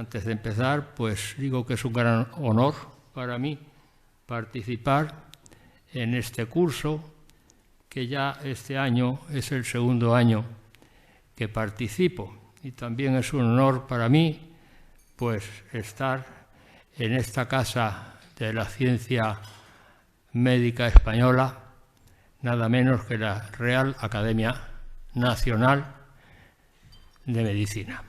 Antes de empezar, pues digo que es un gran honor para mí participar en este curso, que ya este año es el segundo año que participo. Y también es un honor para mí, pues, estar en esta casa de la ciencia médica española, nada menos que la Real Academia Nacional de Medicina.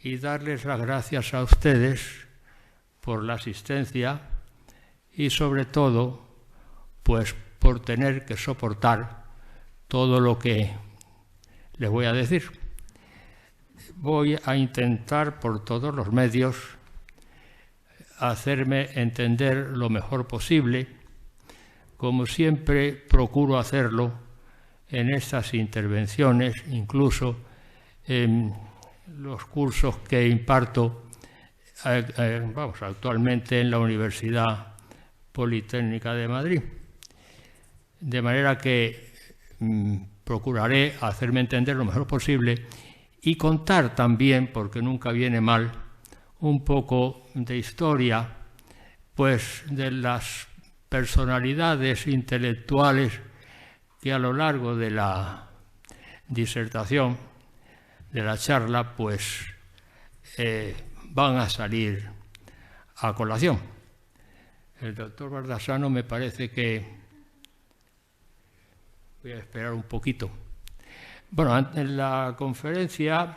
Y darles las gracias a ustedes por la asistencia y sobre todo, pues, por tener que soportar todo lo que les voy a decir. Voy a intentar por todos los medios hacerme entender lo mejor posible, como siempre procuro hacerlo en estas intervenciones, incluso en los cursos que imparto actualmente en la Universidad Politécnica de Madrid. De manera que procuraré hacerme entender lo mejor posible y contar también, porque nunca viene mal, un poco de historia, pues, de las personalidades intelectuales que a lo largo de la disertación, de la charla, pues van a salir a colación. El doctor Bardasano me parece que... Voy a esperar un poquito. Bueno, en la conferencia,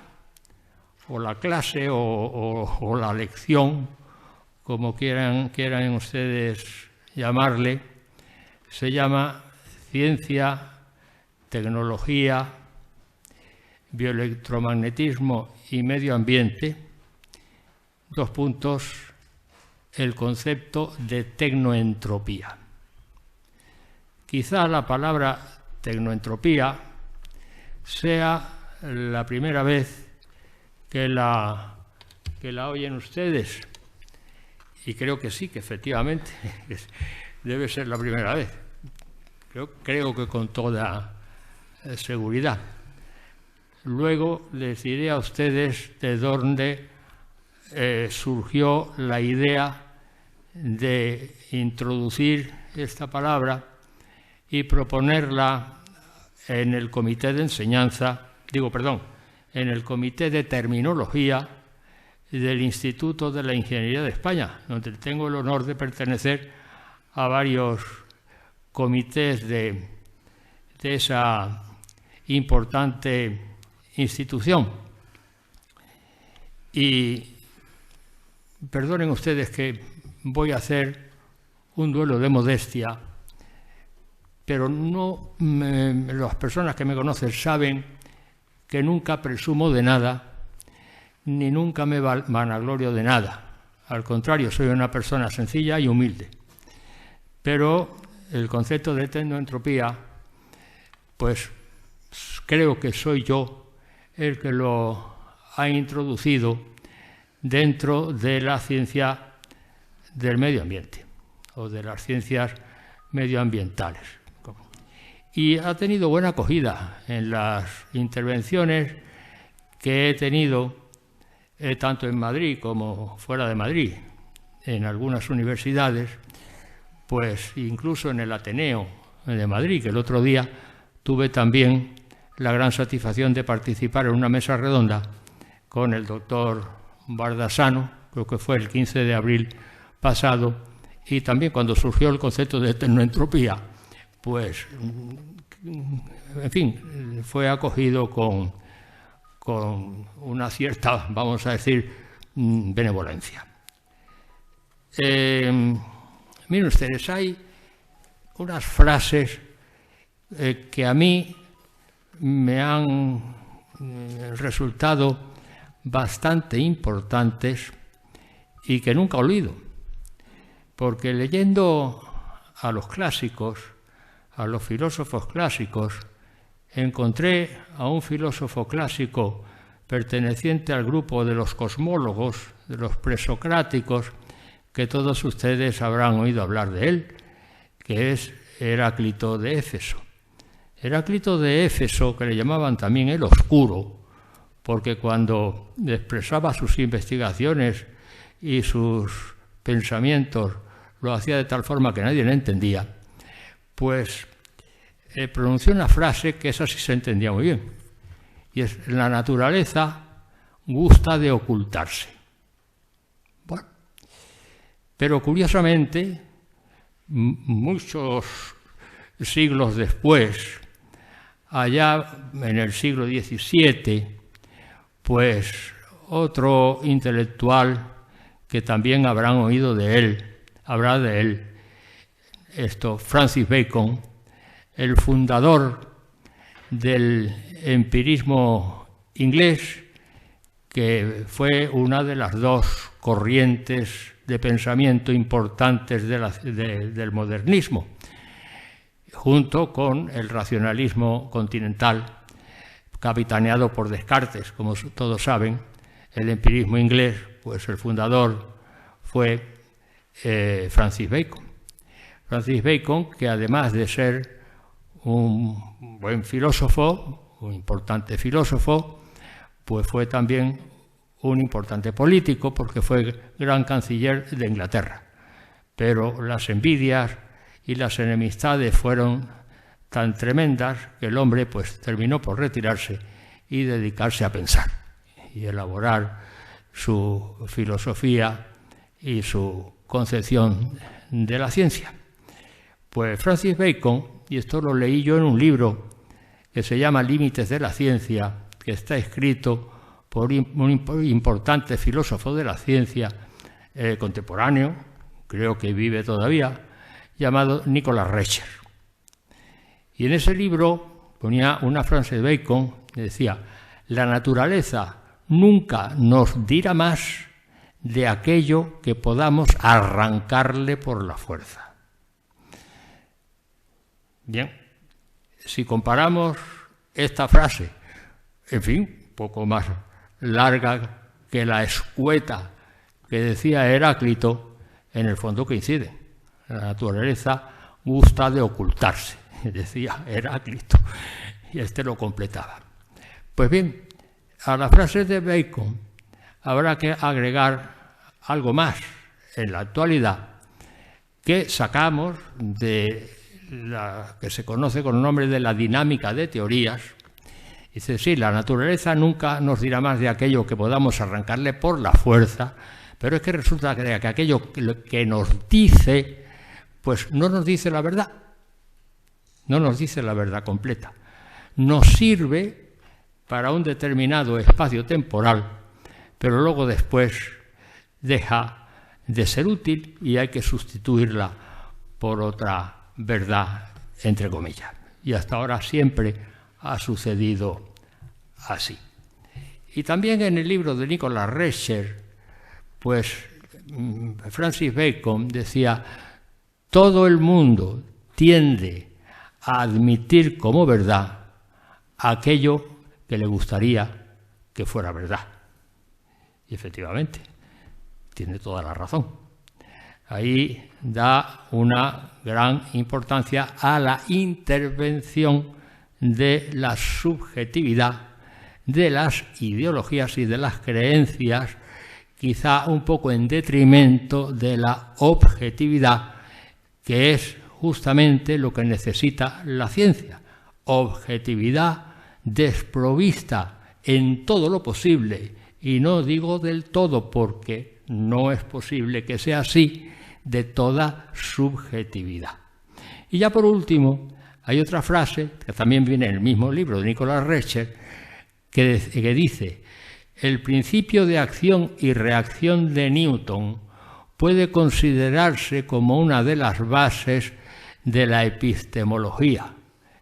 o la clase, o la lección, como quieran ustedes llamarle, se llama Ciencia, Tecnología, Bioelectromagnetismo y Medio Ambiente, el concepto de tecnoentropía. Quizá la palabra tecnoentropía sea la primera vez que la oyen ustedes, y creo que sí, que efectivamente debe ser la primera vez. Creo que con toda seguridad. Luego les diré a ustedes de dónde surgió la idea de introducir esta palabra y proponerla en el comité de enseñanza, en el comité de terminología del Instituto de la Ingeniería de España, donde tengo el honor de pertenecer a varios comités de esa importante institución. Y perdonen ustedes que voy a hacer un duelo de modestia, pero las personas que me conocen saben que nunca presumo de nada, ni nunca me vanaglorio de nada. Al contrario, soy una persona sencilla y humilde. Pero el concepto de tecnoentropía, pues creo que soy yo el que lo ha introducido dentro de la ciencia del medio ambiente, o de las ciencias medioambientales. Y ha tenido buena acogida en las intervenciones que he tenido tanto en Madrid como fuera de Madrid, en algunas universidades, pues incluso en el Ateneo de Madrid, que el otro día tuve también la gran satisfacción de participar en una mesa redonda con el doctor Bardasano, creo que fue el 15 de abril pasado, y también cuando surgió el concepto de tecnoentropía, pues, en fin, fue acogido con una cierta, vamos a decir, benevolencia. Miren ustedes, hay unas frases que a mí me han resultado bastante importantes y que nunca olvido, porque leyendo a los clásicos, a los filósofos clásicos, encontré a un filósofo clásico perteneciente al grupo de los cosmólogos, de los presocráticos, que todos ustedes habrán oído hablar de él, que es Heráclito de Éfeso. Heráclito de Éfeso, que le llamaban también el Oscuro, porque cuando expresaba sus investigaciones y sus pensamientos lo hacía de tal forma que nadie le entendía, pues pronunció una frase que esa sí se entendía muy bien, y es: la naturaleza gusta de ocultarse. Bueno, pero curiosamente, muchos siglos después, allá en el siglo XVII, pues otro intelectual que también habrán oído de él, habla de él, Francis Bacon, el fundador del empirismo inglés, que fue una de las dos corrientes de pensamiento importantes del modernismo, junto con el racionalismo continental, capitaneado por Descartes. Como todos saben, el empirismo inglés, pues el fundador fue Francis Bacon. Francis Bacon, que además de ser un buen filósofo, un importante filósofo, pues fue también un importante político, porque fue gran canciller de Inglaterra. Pero las envidias y las enemistades fueron tan tremendas que el hombre pues terminó por retirarse y dedicarse a pensar y elaborar su filosofía y su concepción de la ciencia. Pues Francis Bacon, y esto lo leí yo en un libro que se llama Límites de la ciencia, que está escrito por un importante filósofo de la ciencia contemporáneo, creo que vive todavía, llamado Nicholas Rescher. Y en ese libro ponía una frase de Bacon que decía: la naturaleza nunca nos dirá más de aquello que podamos arrancarle por la fuerza. Bien, si comparamos esta frase, en fin, poco más larga que la escueta que decía Heráclito, en el fondo coincide. La naturaleza gusta de ocultarse, decía Heráclito, y este lo completaba. Pues bien, a la frase de Bacon habrá que agregar algo más en la actualidad que sacamos de la que se conoce con el nombre de la dinámica de teorías. Dice: sí, la naturaleza nunca nos dirá más de aquello que podamos arrancarle por la fuerza, pero es que resulta que aquello que nos dice, pues no nos dice la verdad, no nos dice la verdad completa. Nos sirve para un determinado espacio temporal, pero luego después deja de ser útil y hay que sustituirla por otra verdad, entre comillas. Y hasta ahora siempre ha sucedido así. Y también en el libro de Nicholas Rescher, pues Francis Bacon decía: todo el mundo tiende a admitir como verdad aquello que le gustaría que fuera verdad. Y efectivamente, tiene toda la razón. Ahí da una gran importancia a la intervención de la subjetividad, de las ideologías y de las creencias, quizá un poco en detrimento de la objetividad, que es justamente lo que necesita la ciencia. Objetividad desprovista en todo lo posible, y no digo del todo porque no es posible que sea así, de toda subjetividad. Y ya por último, hay otra frase que también viene en el mismo libro de Nicholas Rescher, que dice: el principio de acción y reacción de Newton puede considerarse como una de las bases de la epistemología,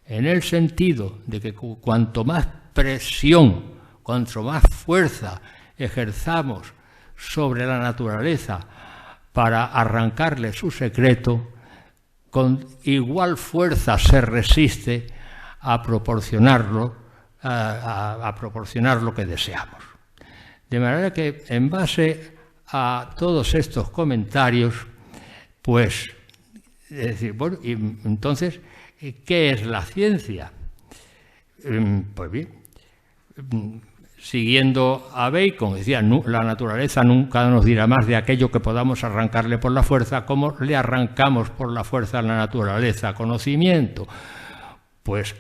en el sentido de que cuanto más presión, cuanto más fuerza ejerzamos sobre la naturaleza para arrancarle su secreto, con igual fuerza se resiste a proporcionarlo, a proporcionar lo que deseamos. De manera que, en base a todos estos comentarios, pues, es decir, bueno, y entonces, ¿qué es la ciencia? Pues bien, siguiendo a Bacon, decía, la naturaleza nunca nos dirá más de aquello que podamos arrancarle por la fuerza. ¿Cómo le arrancamos por la fuerza a la naturaleza? Conocimiento. Pues,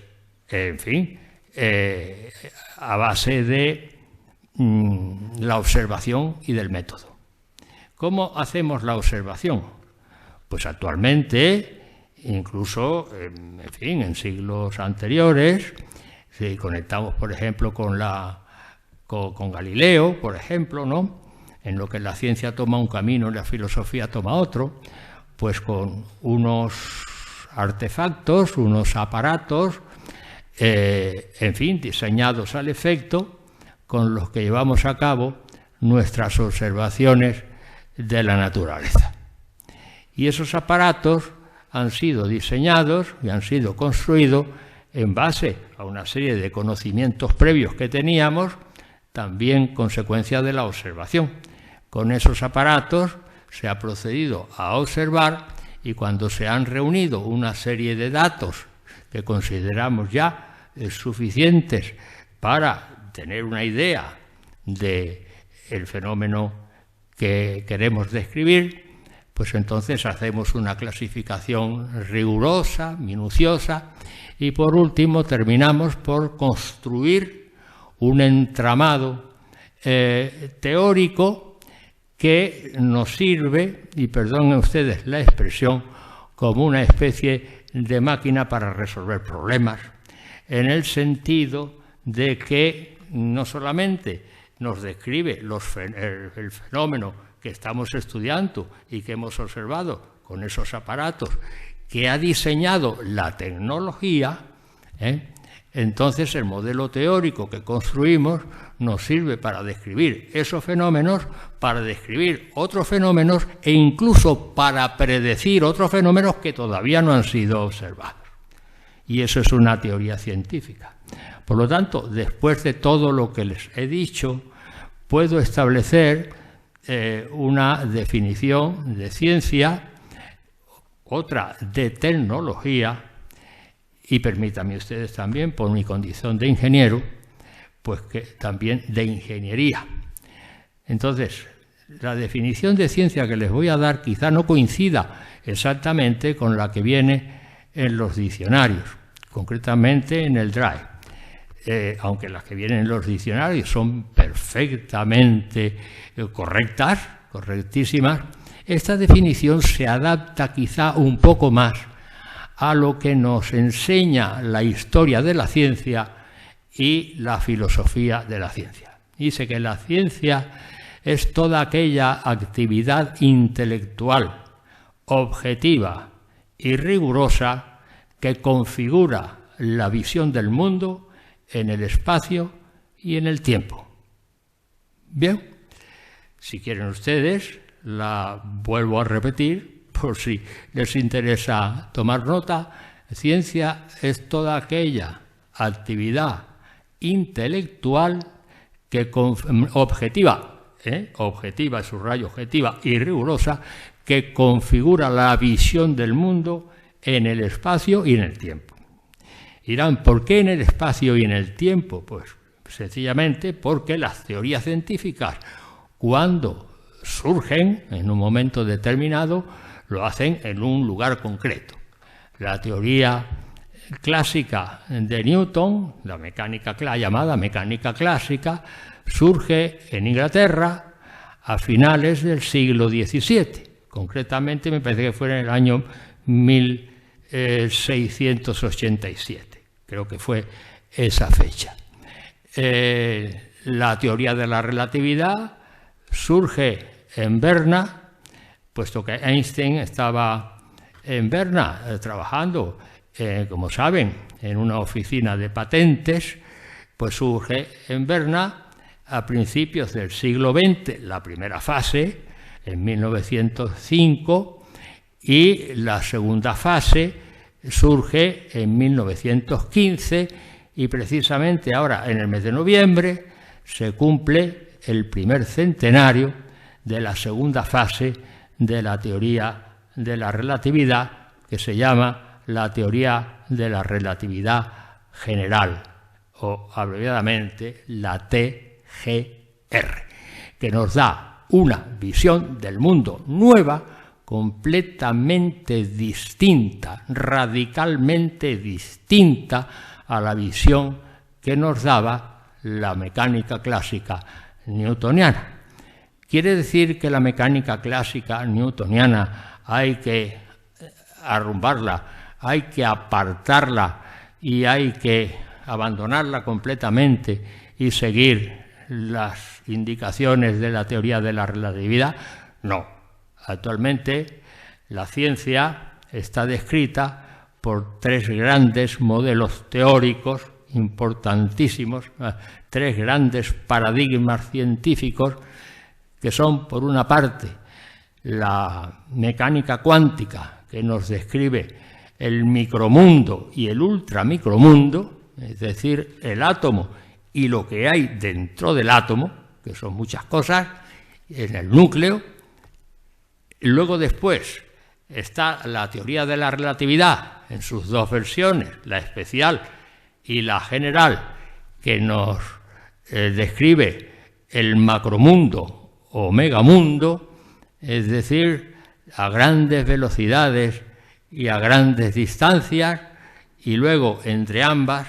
en fin, a base de la observación y del método. ¿Cómo hacemos la observación? Pues actualmente, incluso, en fin, en siglos anteriores, si conectamos, por ejemplo, con Galileo, por ejemplo, ¿no?, en lo que la ciencia toma un camino y la filosofía toma otro, pues con unos artefactos, unos aparatos, en fin, diseñados al efecto, con los que llevamos a cabo nuestras observaciones de la naturaleza. Y esos aparatos han sido diseñados y han sido construidos en base a una serie de conocimientos previos que teníamos, también consecuencia de la observación. Con esos aparatos se ha procedido a observar, y cuando se han reunido una serie de datos que consideramos ya suficientes para tener una idea del fenómeno que queremos describir, pues entonces hacemos una clasificación rigurosa, minuciosa, y por último terminamos por construir un entramado teórico que nos sirve, y perdonen ustedes la expresión, como una especie de máquina para resolver problemas, en el sentido de que no solamente nos describe el fenómeno que estamos estudiando y que hemos observado con esos aparatos que ha diseñado la tecnología, entonces el modelo teórico que construimos nos sirve para describir esos fenómenos, para describir otros fenómenos e incluso para predecir otros fenómenos que todavía no han sido observados. Y eso es una teoría científica. Por lo tanto, después de todo lo que les he dicho, puedo establecer una definición de ciencia, otra de tecnología, y permítanme ustedes también, por mi condición de ingeniero, pues que también de ingeniería. Entonces, la definición de ciencia que les voy a dar quizá no coincida exactamente con la que viene en los diccionarios, concretamente en el DRAE. Aunque las que vienen en los diccionarios son perfectamente correctas, correctísimas, esta definición se adapta quizá un poco más a lo que nos enseña la historia de la ciencia y la filosofía de la ciencia. Dice que la ciencia es toda aquella actividad intelectual, objetiva y rigurosa que configura la visión del mundo en el espacio y en el tiempo. Bien, si quieren ustedes, la vuelvo a repetir, por si les interesa tomar nota. Ciencia es toda aquella actividad intelectual que objetiva, subrayo, objetiva y rigurosa, que configura la visión del mundo en el espacio y en el tiempo. Dirán, ¿por qué en el espacio y en el tiempo? Pues sencillamente porque las teorías científicas, cuando surgen en un momento determinado, lo hacen en un lugar concreto. La teoría clásica de Newton, la llamada mecánica clásica, surge en Inglaterra a finales del siglo XVII. Concretamente, me parece que fue en el año 1687. Creo que fue esa fecha. La teoría de la relatividad surge en Berna, puesto que Einstein estaba en Berna trabajando, como saben, en una oficina de patentes, pues surge en Berna a principios del siglo XX, la primera fase, en 1905, y la segunda fase surge en 1915, y precisamente ahora, en el mes de noviembre, se cumple el primer centenario de la segunda fase de la teoría de la relatividad, que se llama la teoría de la relatividad general, o abreviadamente la TLG. que nos da una visión del mundo nueva, completamente distinta, radicalmente distinta a la visión que nos daba la mecánica clásica newtoniana. Quiere decir que la mecánica clásica newtoniana hay que arrumbarla, hay que apartarla y hay que abandonarla completamente y seguir las indicaciones de la teoría de la relatividad. No. Actualmente la ciencia está descrita por tres grandes modelos teóricos importantísimos, tres grandes paradigmas científicos que son, por una parte, la mecánica cuántica, que nos describe el micromundo y el ultramicromundo, es decir, el átomo y lo que hay dentro del átomo, que son muchas cosas, en el núcleo. Y luego después está la teoría de la relatividad en sus dos versiones, la especial y la general, que nos describe el macromundo o megamundo, es decir, a grandes velocidades y a grandes distancias, y luego entre ambas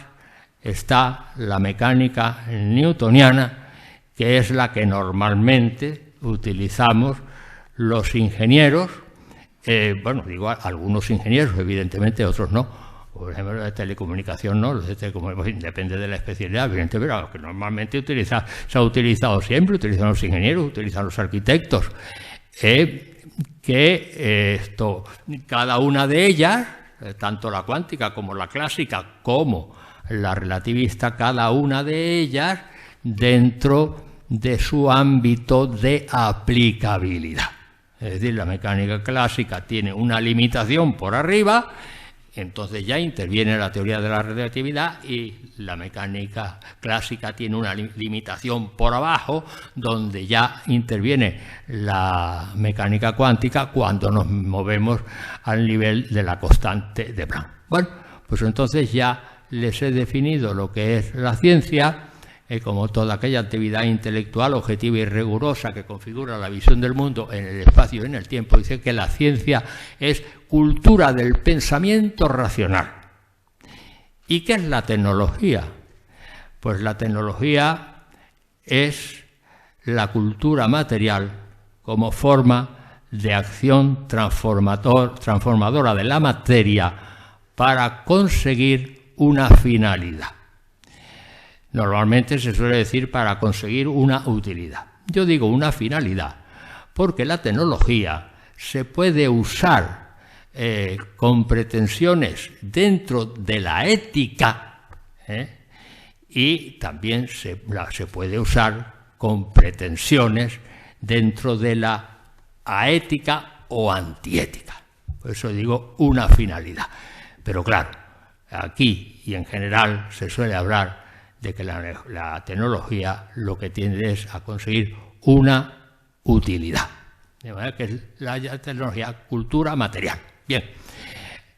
está la mecánica newtoniana, que es la que normalmente utilizamos los ingenieros, bueno, digo algunos ingenieros, evidentemente otros no. Por ejemplo, de telecomunicación no, los de telecomunicación depende de la especialidad, evidentemente, pero lo que normalmente se ha utilizado siempre, utilizan los ingenieros, utilizan los arquitectos, cada una de ellas, tanto la cuántica como la clásica como la relativista, cada una de ellas dentro de su ámbito de aplicabilidad. Es decir, la mecánica clásica tiene una limitación por arriba, entonces ya interviene la teoría de la relatividad, y la mecánica clásica tiene una limitación por abajo, donde ya interviene la mecánica cuántica cuando nos movemos al nivel de la constante de Planck. Bueno, pues entonces ya les he definido lo que es la ciencia, como toda aquella actividad intelectual objetiva y rigurosa que configura la visión del mundo en el espacio y en el tiempo. Dice que la ciencia es cultura del pensamiento racional. ¿Y qué es la tecnología? Pues la tecnología es la cultura material como forma de acción transformadora de la materia para conseguir una finalidad. Normalmente se suele decir para conseguir una utilidad. Yo digo una finalidad porque la tecnología se puede usar con pretensiones dentro de la ética, y también se puede usar con pretensiones dentro de la aética o antiética. Por eso digo una finalidad. Pero claro, aquí y en general se suele hablar de que la tecnología lo que tiende es a conseguir una utilidad. De manera que es la tecnología cultura material. Bien,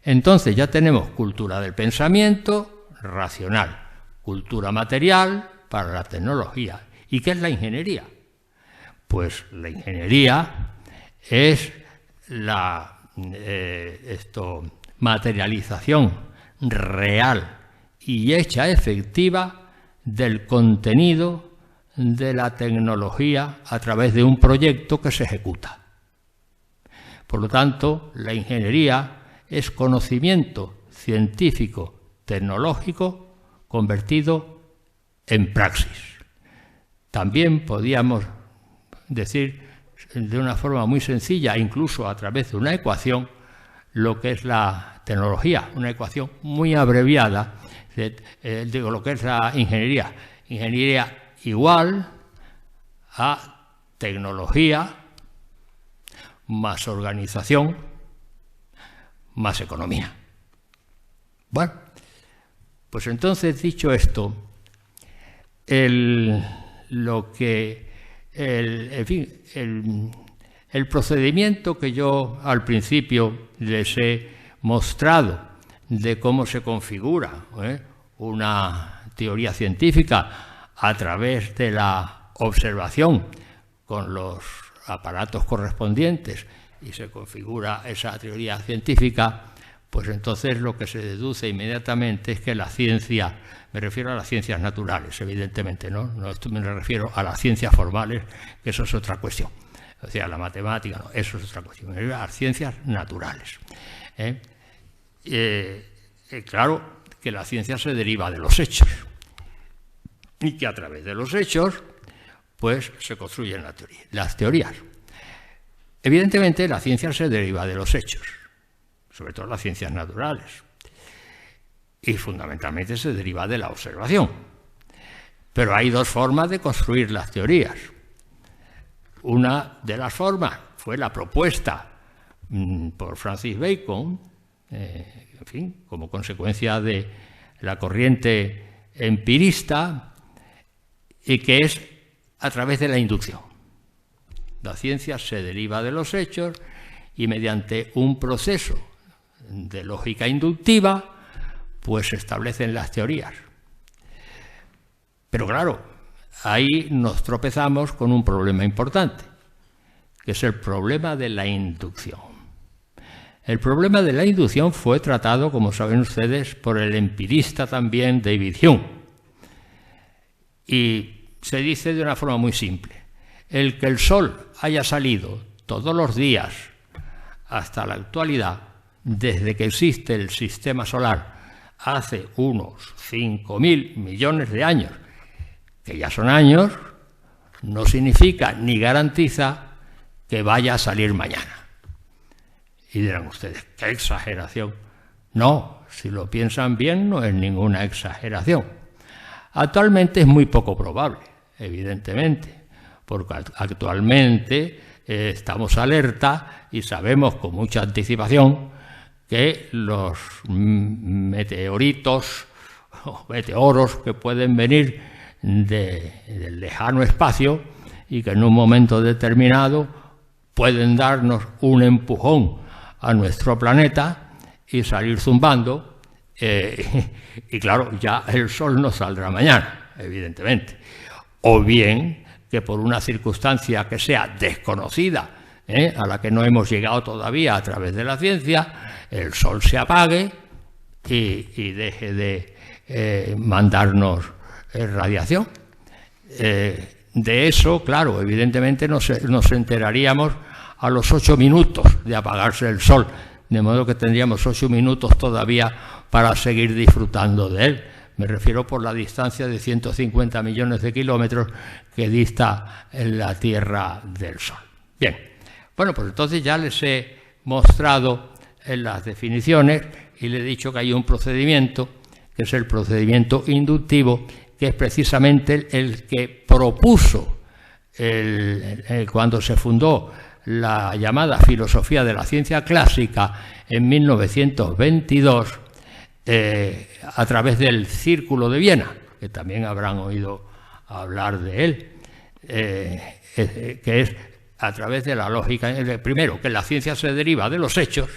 entonces ya tenemos cultura del pensamiento racional, cultura material para la tecnología. ¿Y qué es la ingeniería? Pues la ingeniería es la materialización real y hecha efectiva del contenido de la tecnología a través de un proyecto que se ejecuta. Por lo tanto, la ingeniería es conocimiento científico, tecnológico, convertido en praxis. También podríamos decir de una forma muy sencilla, incluso a través de una ecuación, lo que es la tecnología, una ecuación muy abreviada. Digo, lo que es la ingeniería. Ingeniería igual a tecnología más organización más economía. Bueno, pues entonces, dicho esto, el procedimiento que yo al principio les he mostrado de cómo se configura una teoría científica a través de la observación con los aparatos correspondientes y se configura esa teoría científica, pues entonces lo que se deduce inmediatamente es que la ciencia, me refiero a las ciencias naturales, evidentemente, no me refiero a las ciencias formales, que eso es otra cuestión. O sea, la matemática, no, eso es otra cuestión. Me refiero a las ciencias naturales. Claro que la ciencia se deriva de los hechos y que a través de los hechos pues se construyen las teorías. Evidentemente la ciencia se deriva de los hechos, sobre todo las ciencias naturales, y fundamentalmente se deriva de la observación. Pero hay dos formas de construir las teorías. Una de las formas fue la propuesta por Francis Bacon, en fin, como consecuencia de la corriente empirista, y que es a través de la inducción. La ciencia se deriva de los hechos y mediante un proceso de lógica inductiva pues se establecen las teorías. Pero claro, ahí nos tropezamos con un problema importante, que es el problema de la inducción. El problema de la inducción fue tratado, como saben ustedes, por el empirista también David Hume. Y se dice de una forma muy simple: el que el Sol haya salido todos los días hasta la actualidad, desde que existe el sistema solar, hace unos 5.000 millones de años, que ya son años, no significa ni garantiza que vaya a salir mañana. Y dirán ustedes, ¡qué exageración! No, si lo piensan bien, no es ninguna exageración. Actualmente es muy poco probable, evidentemente, porque actualmente estamos alerta y sabemos con mucha anticipación que los meteoritos o meteoros que pueden venir del lejano espacio y que en un momento determinado pueden darnos un empujón a nuestro planeta y salir zumbando, y claro, ya el Sol no saldrá mañana, evidentemente. O bien que por una circunstancia que sea desconocida, a la que no hemos llegado todavía a través de la ciencia, el Sol se apague y deje de mandarnos radiación. De eso, claro, evidentemente nos enteraríamos a los 8 minutos de apagarse el Sol, de modo que tendríamos 8 minutos todavía para seguir disfrutando de él. Me refiero por la distancia de 150 millones de kilómetros que dista en la Tierra del Sol. Bien, bueno, pues entonces ya les he mostrado en las definiciones y les he dicho que hay un procedimiento, que es el procedimiento inductivo, que es precisamente el que propuso cuando se fundó la llamada filosofía de la ciencia clásica en 1922, a través del Círculo de Viena, que también habrán oído hablar de él, que es a través de la lógica, primero, que la ciencia se deriva de los hechos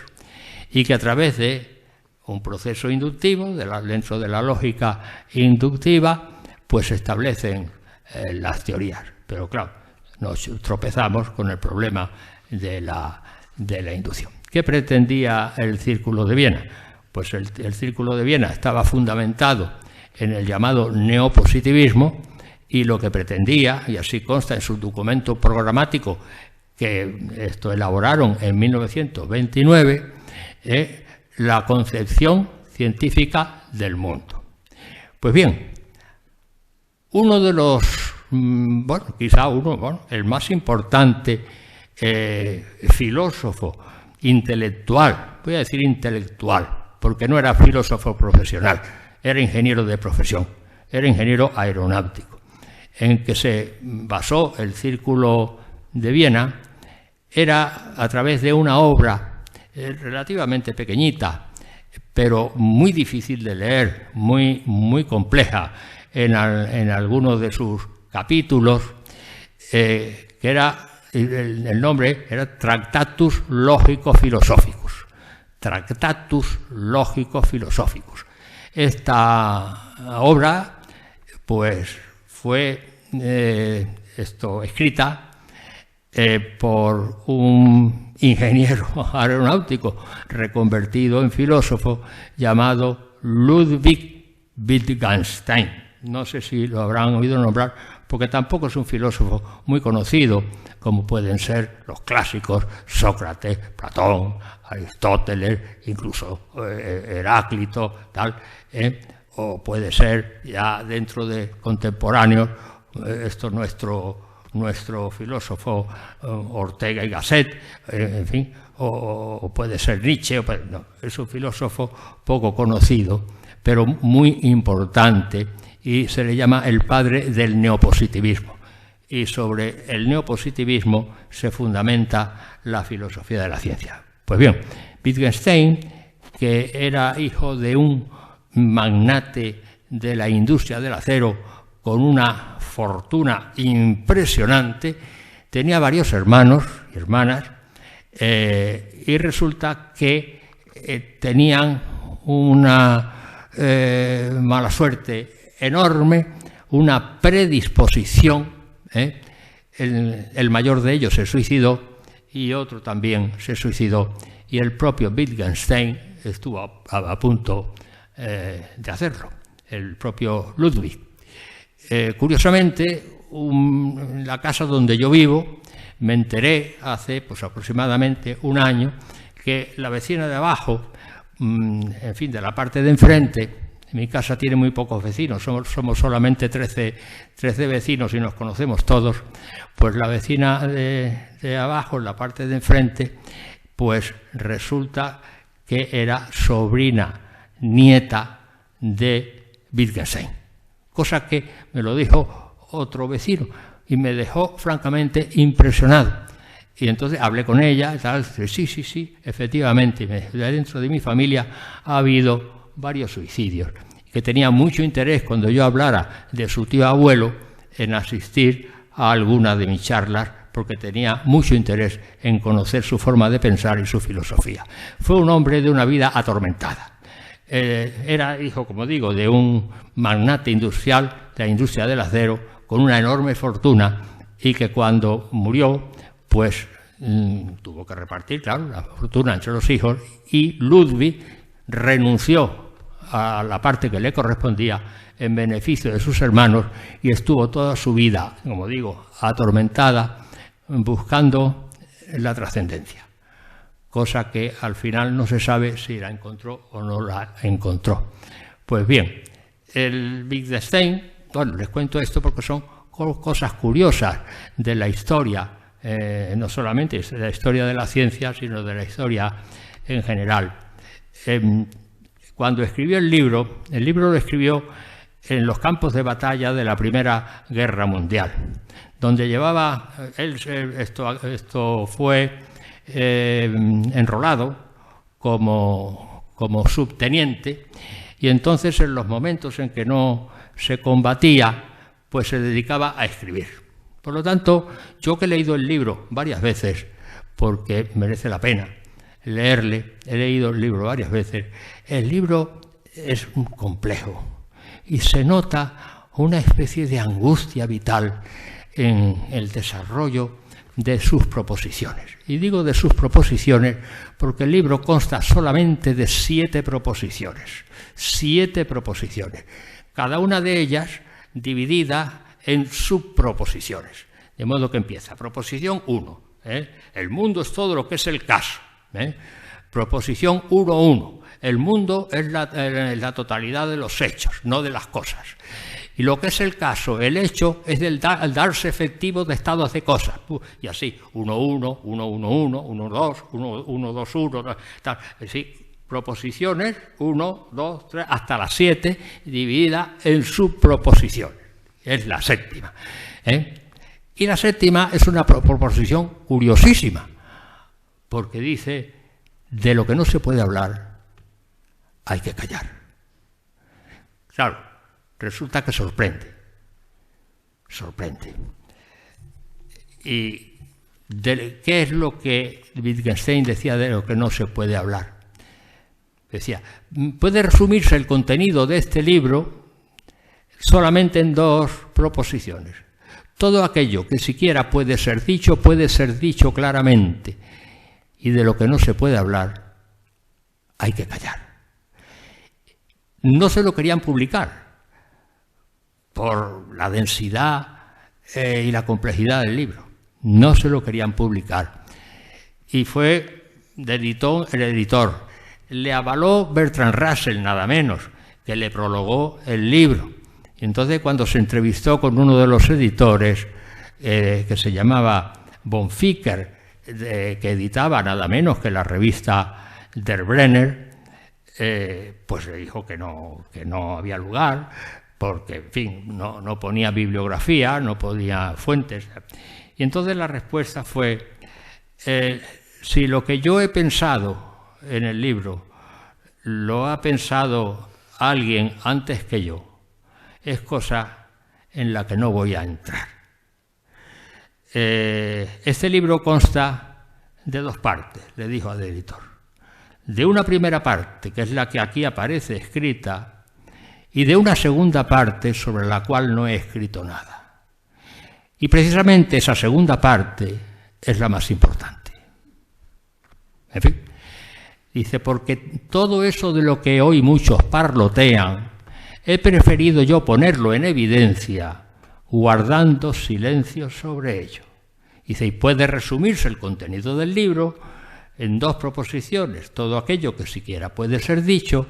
y que a través de un proceso inductivo, dentro de la lógica inductiva, pues se establecen las teorías. Pero claro, nos tropezamos con el problema de la inducción. ¿Qué pretendía el Círculo de Viena? Pues el Círculo de Viena estaba fundamentado en el llamado neopositivismo, y lo que pretendía, y así consta en su documento programático que elaboraron en 1929, la concepción científica del mundo. Pues bien, uno de los, el más importante filósofo intelectual, voy a decir intelectual, porque no era filósofo profesional, era ingeniero de profesión, era ingeniero aeronáutico, en que se basó el Círculo de Viena, era a través de una obra relativamente pequeñita, pero muy difícil de leer, muy compleja en algunos de sus capítulos, que era, el nombre era Tractatus Lógico-Philosophicus. Tractatus Lógico-Philosophicus. Esta obra, pues, fue escrita por un ingeniero aeronáutico reconvertido en filósofo llamado Ludwig Wittgenstein. No sé si lo habrán oído nombrar, porque tampoco es un filósofo muy conocido, como pueden ser los clásicos Sócrates, Platón, Aristóteles, incluso Heráclito, tal, o puede ser ya dentro de contemporáneos, nuestro filósofo Ortega y Gasset, en fin, o puede ser Nietzsche, no, es un filósofo poco conocido, pero muy importante, y se le llama el padre del neopositivismo. Y sobre el neopositivismo se fundamenta la filosofía de la ciencia. Pues bien, Wittgenstein, que era hijo de un magnate de la industria del acero con una fortuna impresionante, tenía varios hermanos y hermanas, y resulta que tenían una mala suerte enorme, una predisposición. El mayor de ellos se suicidó y otro también se suicidó, y el propio Wittgenstein estuvo a punto de hacerlo, el propio Ludwig. Curiosamente, en la casa donde yo vivo, me enteré hace aproximadamente un año que la vecina de abajo, en fin, de la parte de enfrente, mi casa tiene muy pocos vecinos, somos solamente 13 vecinos y nos conocemos todos, pues la vecina de abajo, en la parte de enfrente, pues resulta que era sobrina, nieta de Wittgenstein, cosa que me lo dijo otro vecino y me dejó francamente impresionado. Y entonces hablé con ella y tal, sí, efectivamente, dentro de mi familia ha habido varios suicidios, que tenía mucho interés cuando yo hablara de su tío abuelo en asistir a alguna de mis charlas, porque tenía mucho interés en conocer su forma de pensar y su filosofía. Fue un hombre de una vida atormentada. Era hijo, como digo, de un magnate industrial de la industria del acero, con una enorme fortuna, y que cuando murió, pues tuvo que repartir, claro, la fortuna entre los hijos, y Ludwig renunció a la parte que le correspondía en beneficio de sus hermanos y estuvo toda su vida, como digo, atormentada, buscando la trascendencia, cosa que al final no se sabe si la encontró o no la encontró. Pues bien, el Wittgenstein, bueno, les cuento esto porque son cosas curiosas de la historia, no solamente de la historia de la ciencia, sino de la historia en general. Cuando escribió el libro lo escribió en los campos de batalla de la Primera Guerra Mundial, donde llevaba, esto fue enrolado como subteniente, y entonces en los momentos en que no se combatía, pues se dedicaba a escribir. Por lo tanto, yo que he leído el libro varias veces, porque merece la pena leerle, he leído el libro varias veces, el libro es complejo y se nota una especie de angustia vital en el desarrollo de sus proposiciones. Y digo de sus proposiciones porque el libro consta solamente de 7 proposiciones. 7 proposiciones. Cada una de ellas dividida en subproposiciones. De modo que empieza. Proposición 1. El mundo es todo lo que es el caso. Proposición 1.1. El mundo es la totalidad de los hechos, no de las cosas. Y lo que es el caso, el hecho, es el darse efectivo de estados de cosas. Y así, 1.1, 1.1.1, 1.2, 1.2.1, tal. Es decir, proposiciones, 1, 2, 3, hasta las 7, dividida en subproposiciones. Es la séptima. Y la séptima es una proposición curiosísima, porque dice, de lo que no se puede hablar, hay que callar. Claro, resulta que sorprende. ¿Y qué es lo que Wittgenstein decía de lo que no se puede hablar? Decía, puede resumirse el contenido de este libro solamente en dos proposiciones. Todo aquello que siquiera puede ser dicho claramente, y de lo que no se puede hablar, hay que callar. No se lo querían publicar por la densidad y la complejidad del libro. No se lo querían publicar. Y fue el editor. Le avaló Bertrand Russell, nada menos, que le prologó el libro. Y entonces, cuando se entrevistó con uno de los editores, que se llamaba Bonficker, que editaba nada menos que la revista Der Brenner, pues le dijo que no había lugar, porque, en fin, no ponía bibliografía, no ponía fuentes. Y entonces la respuesta fue, si lo que yo he pensado en el libro lo ha pensado alguien antes que yo, es cosa en la que no voy a entrar. Este libro consta de dos partes, le dijo al editor. De una primera parte, que es la que aquí aparece escrita, y de una segunda parte sobre la cual no he escrito nada. Y precisamente esa segunda parte es la más importante. En fin, dice, porque todo eso de lo que hoy muchos parlotean, he preferido yo ponerlo en evidencia, guardando silencio sobre ello. Dice, y puede resumirse el contenido del libro en dos proposiciones. Todo aquello que siquiera puede ser dicho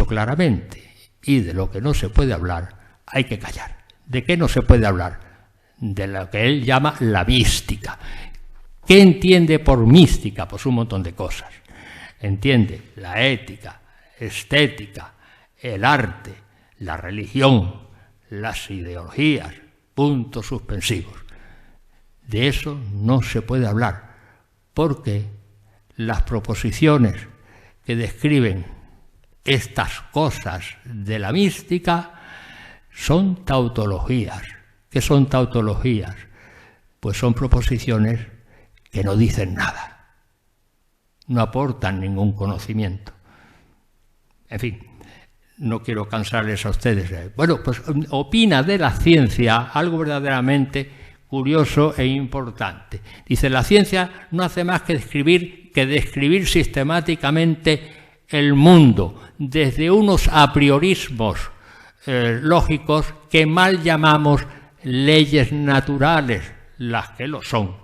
claramente. Y de lo que no se puede hablar, hay que callar. ¿De qué no se puede hablar? De lo que él llama la mística. ¿Qué entiende por mística? Pues un montón de cosas. Entiende la ética, estética, el arte, la religión, las ideologías, puntos suspensivos. De eso no se puede hablar, porque las proposiciones que describen estas cosas de la mística son tautologías. ¿Qué son tautologías? Pues son proposiciones que no dicen nada, no aportan ningún conocimiento. En fin, no quiero cansarles a ustedes. Bueno, pues opina de la ciencia algo verdaderamente curioso e importante. Dice, la ciencia no hace más que describir sistemáticamente el mundo desde unos apriorismos lógicos que mal llamamos leyes naturales, las que lo son.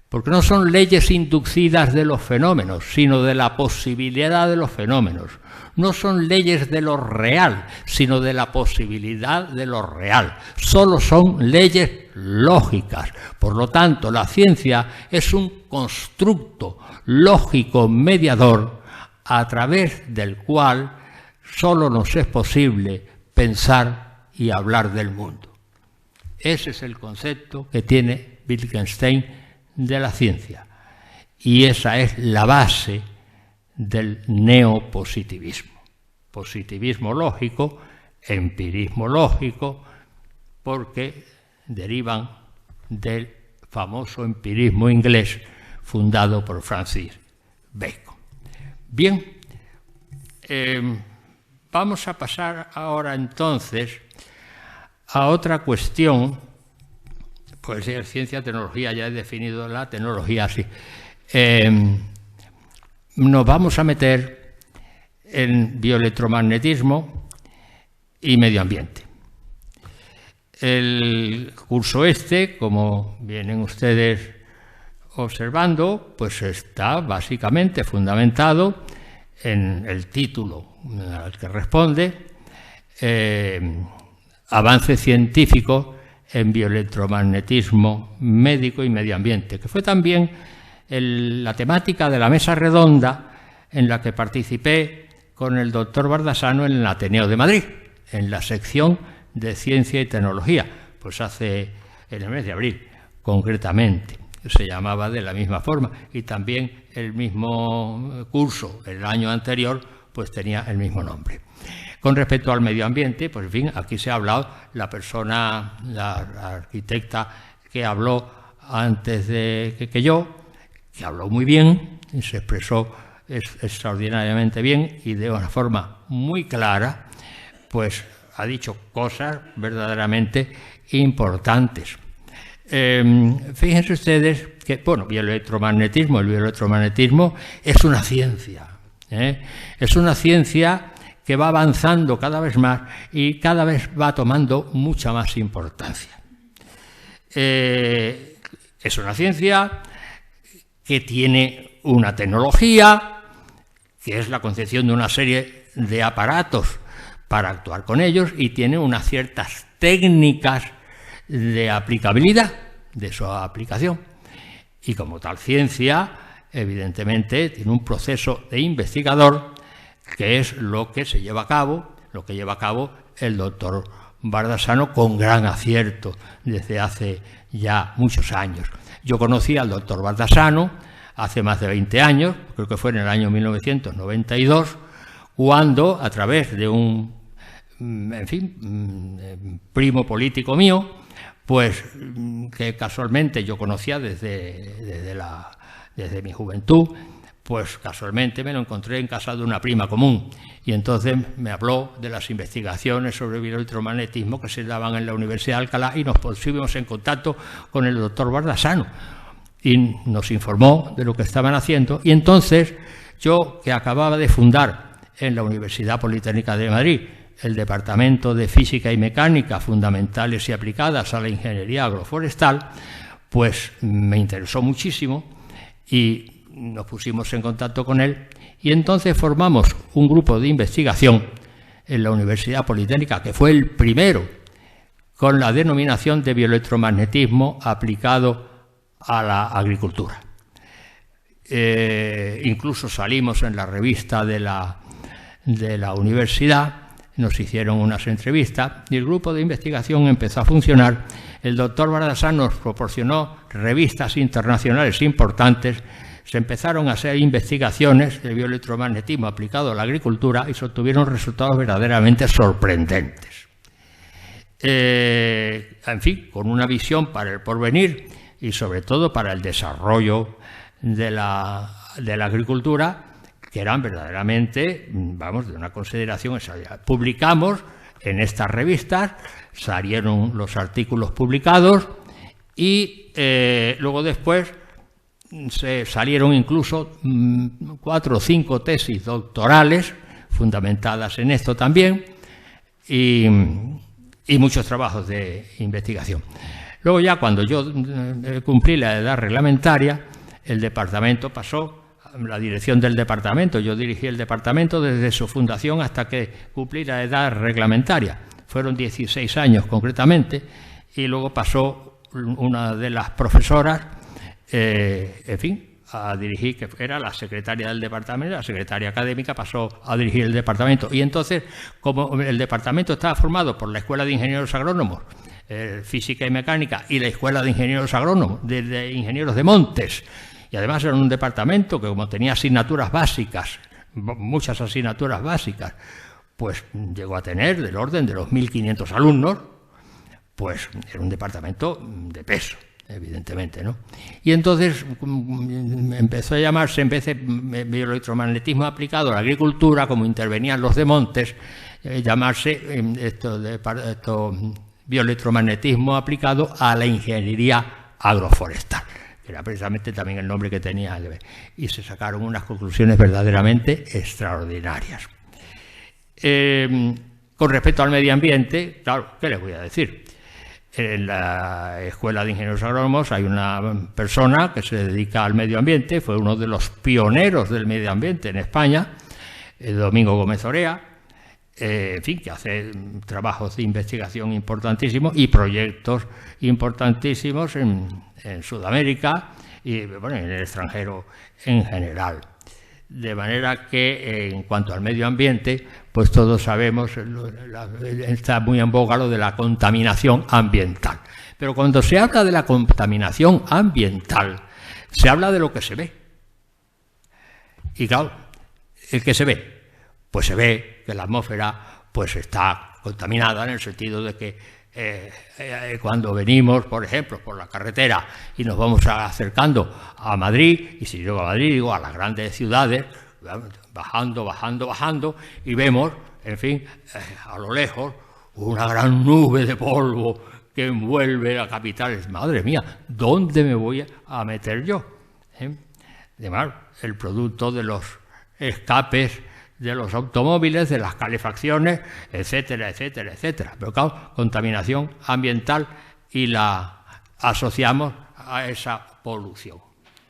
Porque no son leyes inducidas de los fenómenos, sino de la posibilidad de los fenómenos. No son leyes de lo real, sino de la posibilidad de lo real. Solo son leyes lógicas. Por lo tanto, la ciencia es un constructo lógico mediador a través del cual solo nos es posible pensar y hablar del mundo. Ese es el concepto que tiene Wittgenstein de la ciencia. Y esa es la base del neopositivismo. Positivismo lógico, empirismo lógico, porque derivan del famoso empirismo inglés fundado por Francis Bacon. Bien, vamos a pasar ahora entonces a otra cuestión. Pues ciencia, tecnología, ya he definido la tecnología así. Nos vamos a meter en bioelectromagnetismo y medio ambiente. El curso como vienen ustedes observando, pues está básicamente fundamentado en el título al que responde, avance científico en bioelectromagnetismo médico y medio ambiente, que fue también la temática de la mesa redonda en la que participé con el doctor Bardasano en el Ateneo de Madrid, en la sección de Ciencia y Tecnología, pues en el mes de abril, concretamente. Se llamaba de la misma forma, y también el mismo curso, el año anterior, pues tenía el mismo nombre. Con respecto al medio ambiente, pues en fin, aquí se ha hablado, la persona, la arquitecta que habló antes de que yo, que habló muy bien, y se expresó extraordinariamente bien y de una forma muy clara, pues ha dicho cosas verdaderamente importantes. Fíjense ustedes que, bueno, el bioelectromagnetismo es una ciencia, es una ciencia que va avanzando cada vez más y cada vez va tomando mucha más importancia. Es una ciencia que tiene una tecnología, que es la concepción de una serie de aparatos para actuar con ellos, y tiene unas ciertas técnicas de aplicabilidad de su aplicación. Y como tal ciencia, evidentemente, tiene un proceso de investigador, que es lo que se lleva a cabo, el doctor Bardasano con gran acierto desde hace ya muchos años. Yo conocí al doctor Bardasano hace más de 20 años, creo que fue en el año 1992, cuando a través de un, primo político mío, pues que casualmente yo conocía desde mi juventud, pues casualmente me lo encontré en casa de una prima común, y entonces me habló de las investigaciones sobre bioelectromagnetismo que se daban en la Universidad de Alcalá, y nos pusimos en contacto con el doctor Bardasano y nos informó de lo que estaban haciendo. Y entonces yo, que acababa de fundar en la Universidad Politécnica de Madrid el Departamento de Física y Mecánica fundamentales y aplicadas a la ingeniería agroforestal, pues me interesó muchísimo y nos pusimos en contacto con él, y entonces formamos un grupo de investigación en la Universidad Politécnica, que fue el primero con la denominación de bioelectromagnetismo aplicado a la agricultura. Incluso salimos en la revista de la universidad, nos hicieron unas entrevistas y el grupo de investigación empezó a funcionar. El doctor Bardasano nos proporcionó revistas internacionales importantes, se empezaron a hacer investigaciones de bioelectromagnetismo aplicado a la agricultura y se obtuvieron resultados verdaderamente sorprendentes. En fin, con una visión para el porvenir y sobre todo para el desarrollo de la agricultura, que eran verdaderamente, vamos, de una consideración exagerada. Publicamos en estas revistas, salieron los artículos publicados y luego después se salieron incluso 4 o 5 tesis doctorales fundamentadas en esto también y muchos trabajos de investigación. Luego ya cuando yo cumplí la edad reglamentaria, el departamento pasó, la dirección del departamento, yo dirigí el departamento desde su fundación hasta que cumplí la edad reglamentaria. Fueron 16 años concretamente, y luego pasó una de las profesoras, en fin, a dirigir, que era la secretaria del departamento, la secretaria académica pasó a dirigir el departamento. Y entonces, como el departamento estaba formado por la Escuela de Ingenieros Agrónomos, Física y Mecánica, y la Escuela de Ingenieros Agrónomos, de Ingenieros de Montes, y además era un departamento que, como tenía asignaturas básicas, muchas asignaturas básicas, pues llegó a tener del orden de los 1.500 alumnos, pues era un departamento de peso, evidentemente, ¿no? Y entonces empezó a llamarse, bioelectromagnetismo aplicado a la agricultura, como intervenían los de Montes, llamarse bioelectromagnetismo aplicado a la ingeniería agroforestal, que era precisamente también el nombre que tenía, y se sacaron unas conclusiones verdaderamente extraordinarias. Con respecto al medio ambiente, claro, ¿qué les voy a decir? En la Escuela de Ingenieros Agrónomos hay una persona que se dedica al medio ambiente, fue uno de los pioneros del medio ambiente en España, Domingo Gómez Orea, en fin, que hace trabajos de investigación importantísimos y proyectos importantísimos en Sudamérica y, bueno, en el extranjero en general. De manera que, en cuanto al medio ambiente, pues todos sabemos, está muy en boga lo de la contaminación ambiental. Pero cuando se habla de la contaminación ambiental, se habla de lo que se ve. Y claro, ¿el que se ve? Pues se ve que la atmósfera pues está contaminada, en el sentido de que cuando venimos, por ejemplo, por la carretera y nos vamos acercando a Madrid, y si llego a Madrid, digo a las grandes ciudades, bajando, y vemos, en fin, a lo lejos, una gran nube de polvo que envuelve la capital. Madre mía, ¿dónde me voy a meter yo? Además, el producto de los escapes de los automóviles, de las calefacciones, etcétera, etcétera, etcétera. Pero claro, contaminación ambiental y la asociamos a esa polución.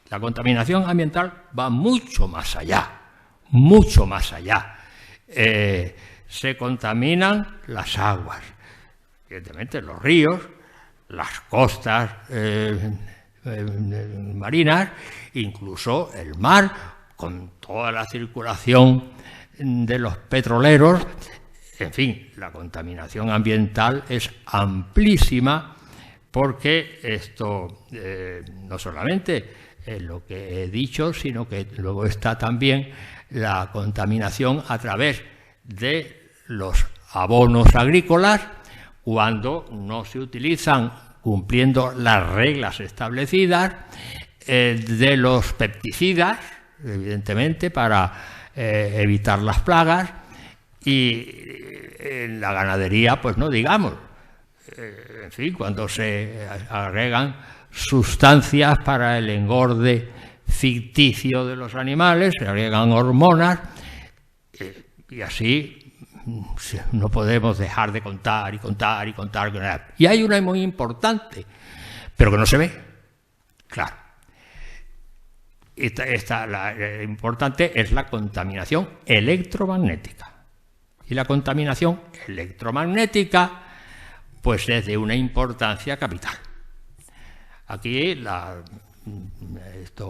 La contaminación ambiental va mucho más allá, mucho más allá. Se contaminan las aguas, evidentemente los ríos, las costas marinas, incluso el mar, con toda la circulación de los petroleros. En fin, la contaminación ambiental es amplísima, porque esto no solamente es lo que he dicho, sino que luego está también la contaminación a través de los abonos agrícolas, cuando no se utilizan cumpliendo las reglas establecidas, de los pesticidas, evidentemente, para evitar las plagas, y en la ganadería, pues no digamos. En fin, cuando se agregan sustancias para el engorde ficticio de los animales, se agregan hormonas, y así no podemos dejar de contar y contar y contar. Y hay una muy importante, pero que no se ve, claro. La importante es la contaminación electromagnética. Y la contaminación electromagnética, pues es de una importancia capital. Aquí la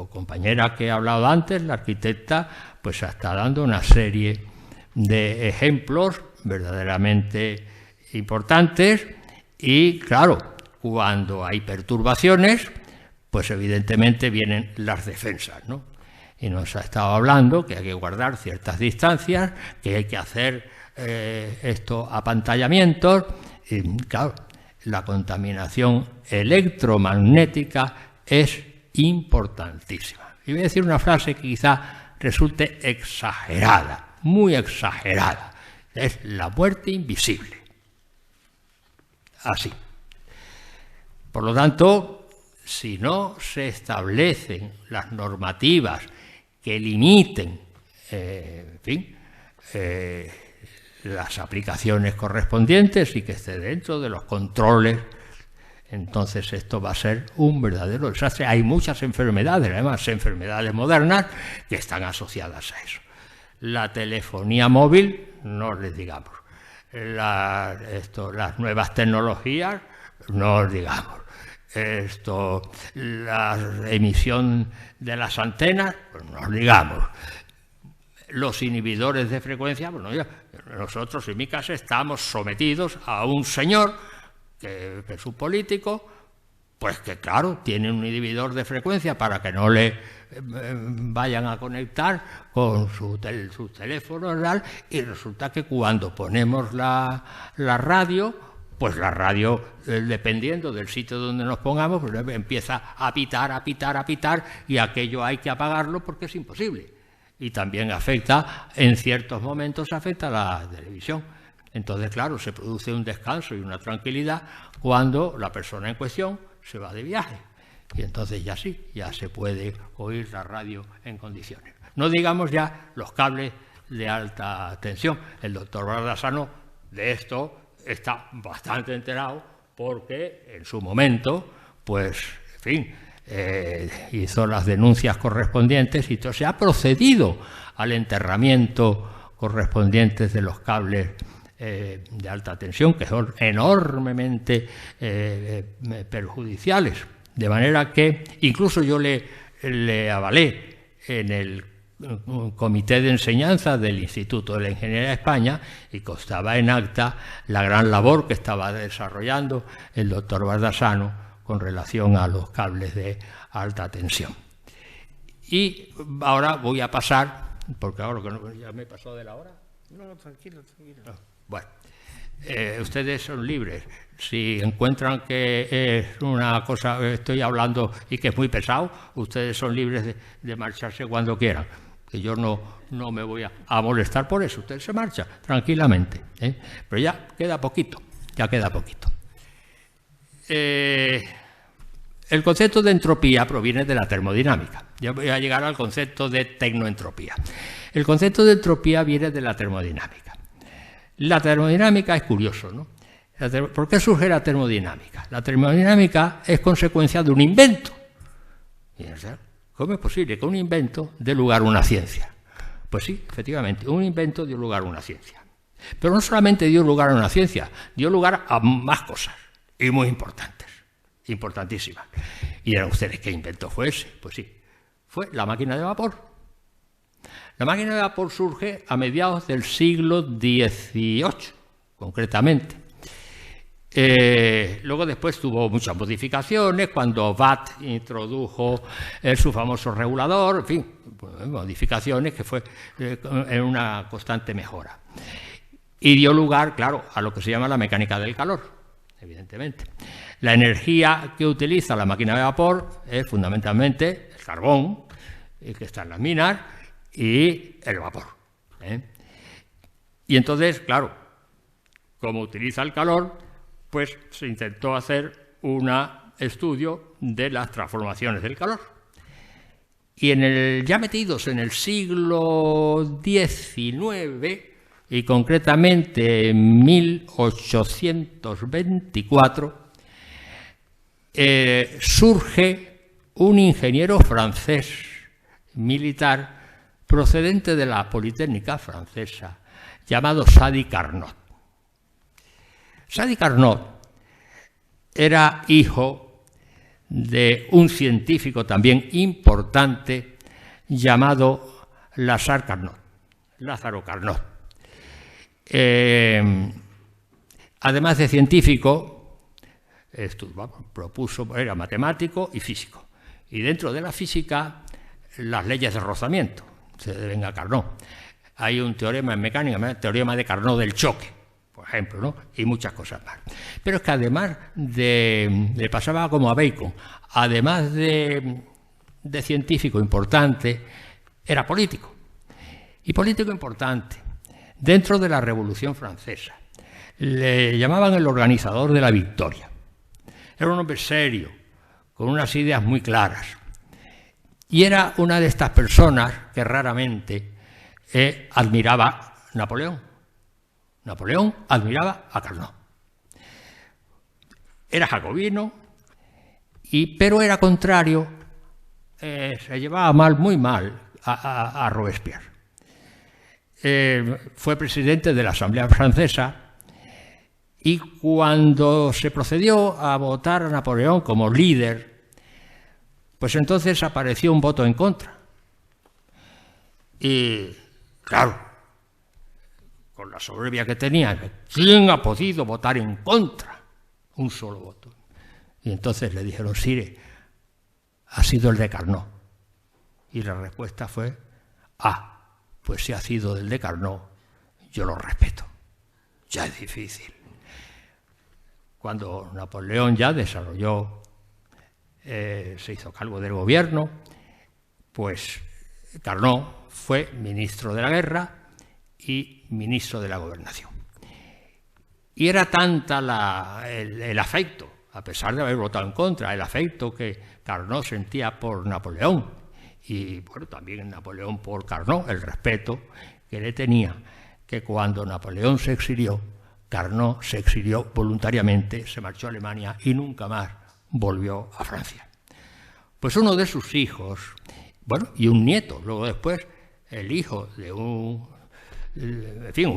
compañera que he hablado antes, la arquitecta, pues está dando una serie de ejemplos verdaderamente importantes, y claro, cuando hay perturbaciones, pues evidentemente vienen las defensas, ¿no? Y nos ha estado hablando que hay que guardar ciertas distancias, que hay que hacer apantallamientos, y claro, la contaminación electromagnética es importantísima. Y voy a decir una frase que quizá resulte exagerada, muy exagerada: es la muerte invisible. Así. Por lo tanto, si no se establecen las normativas que limiten, en fin, las aplicaciones correspondientes y que esté dentro de los controles, entonces esto va a ser un verdadero desastre. Hay muchas enfermedades, además enfermedades modernas, que están asociadas a eso. La telefonía móvil, no les digamos. Las nuevas tecnologías, no os digamos. La emisión de las antenas, pues no os digamos. Los inhibidores de frecuencia, bueno, nosotros en mi casa estamos sometidos a un señor que es un político, pues que claro, tiene un inhibidor de frecuencia para que no le vayan a conectar con su teléfono, ¿verdad? Y resulta que cuando ponemos la radio, pues la radio, dependiendo del sitio donde nos pongamos, pues empieza a pitar, y aquello hay que apagarlo porque es imposible. Y también afecta, en ciertos momentos, afecta a la televisión. Entonces, claro, se produce un descanso y una tranquilidad cuando la persona en cuestión se va de viaje. Y entonces ya sí, ya se puede oír la radio en condiciones. No digamos ya los cables de alta tensión. El doctor Bardasano de esto está bastante enterado, porque en su momento, pues, en fin, hizo las denuncias correspondientes, y entonces se ha procedido al enterramiento correspondientes de los cables de alta tensión, que son enormemente perjudiciales. De manera que incluso yo le avalé en el comité de enseñanza del Instituto de la Ingeniería de España, y constaba en acta la gran labor que estaba desarrollando el doctor Bardasano con relación a los cables de alta tensión. Y ahora voy a pasar, porque ahora que ya me he pasado de la hora. No, tranquilo. No, bueno, ustedes son libres. Si encuentran que es una cosa que estoy hablando y que es muy pesado, ustedes son libres de marcharse cuando quieran. Que yo no me voy a molestar por eso. Ustedes se marchan tranquilamente, ¿eh? Pero ya queda poquito. ya queda poquito. El concepto de entropía proviene de la termodinámica. Ya voy a llegar al concepto de tecnoentropía. El concepto de entropía viene de la termodinámica. La termodinámica es curioso, ¿no? ¿Por qué surge la termodinámica? La termodinámica es consecuencia de un invento. ¿Cómo es posible que un invento dé lugar a una ciencia? Pues sí, efectivamente, un invento dio lugar a una ciencia. Pero no solamente dio lugar a una ciencia, dio lugar a más cosas, y muy importantes, importantísimas. Y dirán ustedes, ¿qué invento fue ese? Pues sí, fue la máquina de vapor. La máquina de vapor surge a mediados del siglo XVIII, concretamente. Luego después tuvo muchas modificaciones, cuando Watt introdujo su famoso regulador, en fin, modificaciones que fue en una constante mejora. Y dio lugar, claro, a lo que se llama la mecánica del calor, evidentemente. La energía que utiliza la máquina de vapor es fundamentalmente el carbón, que está en las minas, y el vapor. Y entonces, claro, como utiliza el calor, pues se intentó hacer un estudio de las transformaciones del calor. Y ya metidos en el siglo XIX, y concretamente en 1824, surge un ingeniero francés militar procedente de la Politécnica francesa, llamado Sadi Carnot. Sadi Carnot era hijo de un científico también importante llamado Lázaro Carnot. Además de científico, era matemático y físico. Y dentro de la física, las leyes de rozamiento, se deben a Carnot. Hay un teorema en mecánica, el teorema de Carnot del choque, por ejemplo, ¿no? Y muchas cosas más. Pero es que además le pasaba como a Bacon, además de científico importante, era político. Y político importante. Dentro de la Revolución Francesa. Le llamaban el organizador de la victoria. Era un hombre serio, con unas ideas muy claras. Y era una de estas personas que raramente admiraba a Napoleón. Napoleón admiraba a Carnot. Era jacobino, pero era contrario, se llevaba muy mal a Robespierre. Fue presidente de la Asamblea Francesa y cuando se procedió a votar a Napoleón como líder, pues entonces apareció un voto en contra. Y claro, con la soberbia que tenía, ¿quién ha podido votar en contra? Un solo voto. Y entonces le dijeron, Sire, ha sido el de Carnot. Y la respuesta fue, pues si ha sido el de Carnot, yo lo respeto. Ya es difícil. Cuando Napoleón ya desarrolló, se hizo cargo del gobierno, pues Carnot fue ministro de la guerra y ministro de la gobernación. Y era tanta el afecto, a pesar de haber votado en contra, el afecto que Carnot sentía por Napoleón, y bueno, también Napoleón por Carnot, el respeto que le tenía, que cuando Napoleón se exilió, Carnot se exilió voluntariamente, se marchó a Alemania y nunca más volvió a Francia. Pues uno de sus hijos, bueno, y un nieto, luego después el hijo de un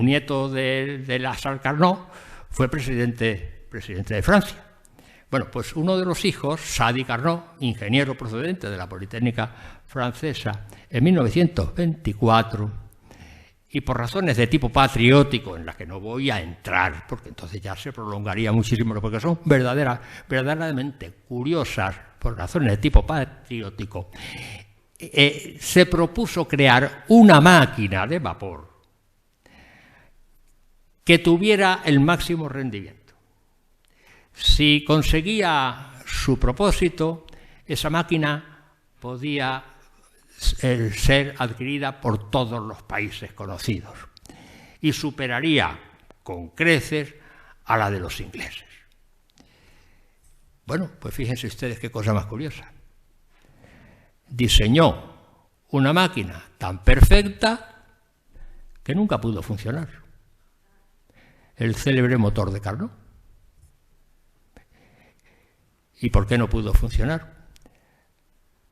nieto de Lázaro Carnot fue presidente de Francia. Bueno, pues uno de los hijos, Sadi Carnot, ingeniero procedente de la Politécnica francesa, en 1924, y por razones de tipo patriótico, en las que no voy a entrar, porque entonces ya se prolongaría muchísimo, porque son verdaderamente curiosas, por razones de tipo patriótico, se propuso crear una máquina de vapor que tuviera el máximo rendimiento. Si conseguía su propósito, esa máquina podía ser adquirida por todos los países conocidos y superaría con creces a la de los ingleses. Bueno, pues fíjense ustedes qué cosa más curiosa. Diseñó una máquina tan perfecta que nunca pudo funcionar. El célebre motor de Carnot. ¿Y por qué no pudo funcionar?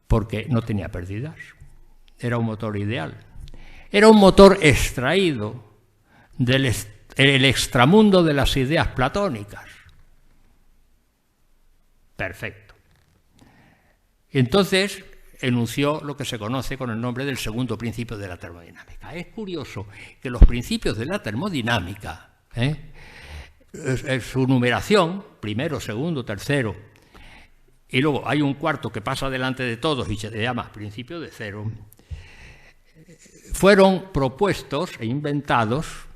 Porque no tenía pérdidas. Era un motor ideal. Era un motor extraído del extramundo de las ideas platónicas. Perfecto. Entonces enunció lo que se conoce con el nombre del segundo principio de la termodinámica. Es curioso que los principios de la termodinámica, su numeración, primero, segundo, tercero, y luego hay un cuarto que pasa delante de todos y se llama principio de cero, fueron propuestos e inventados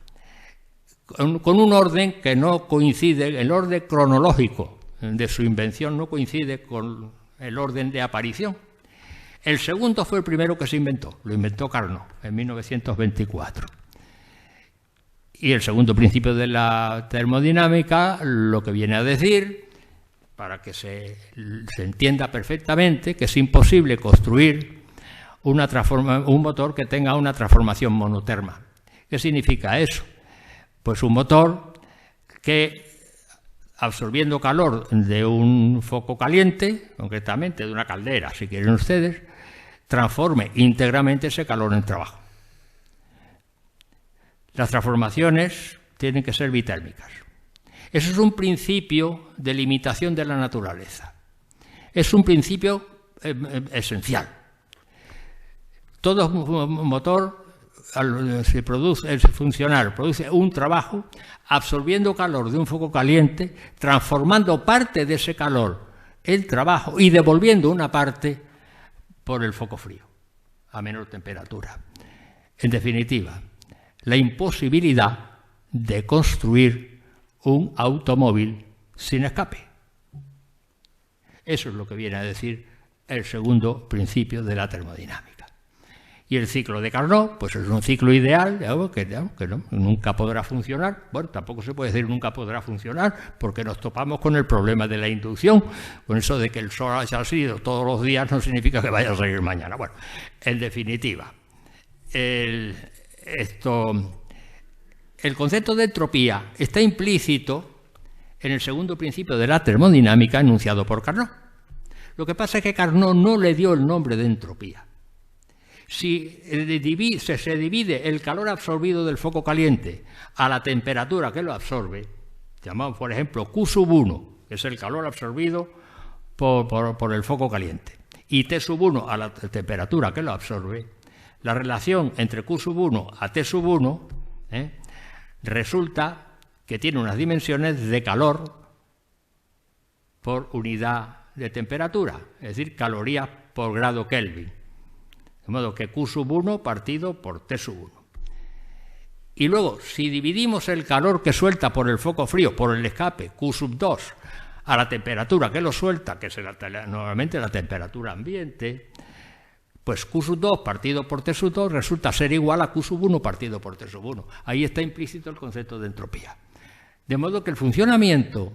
con un orden que no coincide, el orden cronológico de su invención no coincide con el orden de aparición. El segundo fue el primero que se inventó, lo inventó Carnot en 1924. Y el segundo principio de la termodinámica lo que viene a decir, para que se entienda perfectamente, que es imposible construir un motor que tenga una transformación monoterma. ¿Qué significa eso? Pues un motor que, absorbiendo calor de un foco caliente, concretamente de una caldera, si quieren ustedes, transforme íntegramente ese calor en trabajo. Las transformaciones tienen que ser bitérmicas. Eso es un principio de limitación de la naturaleza. Es un principio esencial. Todo motor, al funcionar, produce un trabajo absorbiendo calor de un foco caliente, transformando parte de ese calor en trabajo y devolviendo una parte por el foco frío, a menor temperatura. En definitiva, la imposibilidad de construir un automóvil sin escape. Eso es lo que viene a decir el segundo principio de la termodinámica. Y el ciclo de Carnot, pues es un ciclo ideal, que no, nunca podrá funcionar. Bueno, tampoco se puede decir nunca podrá funcionar, porque nos topamos con el problema de la inducción. Con eso de que el sol haya sido todos los días no significa que vaya a salir mañana. Bueno, en definitiva, el concepto de entropía está implícito en el segundo principio de la termodinámica enunciado por Carnot. Lo que pasa es que Carnot no le dio el nombre de entropía. Si se divide el calor absorbido del foco caliente a la temperatura que lo absorbe, llamamos por ejemplo Q sub 1, que es el calor absorbido por el foco caliente, y T sub 1 a la temperatura que lo absorbe, la relación entre Q sub 1 a T sub 1 resulta que tiene unas dimensiones de calor por unidad de temperatura, es decir, calorías por grado Kelvin. De modo que Q sub 1 partido por T sub 1. Y luego, si dividimos el calor que suelta por el foco frío, por el escape, Q sub 2, a la temperatura que lo suelta, que es normalmente la temperatura ambiente, pues Q sub 2 partido por T sub 2 resulta ser igual a Q sub 1 partido por T sub 1. Ahí está implícito el concepto de entropía. De modo que el funcionamiento,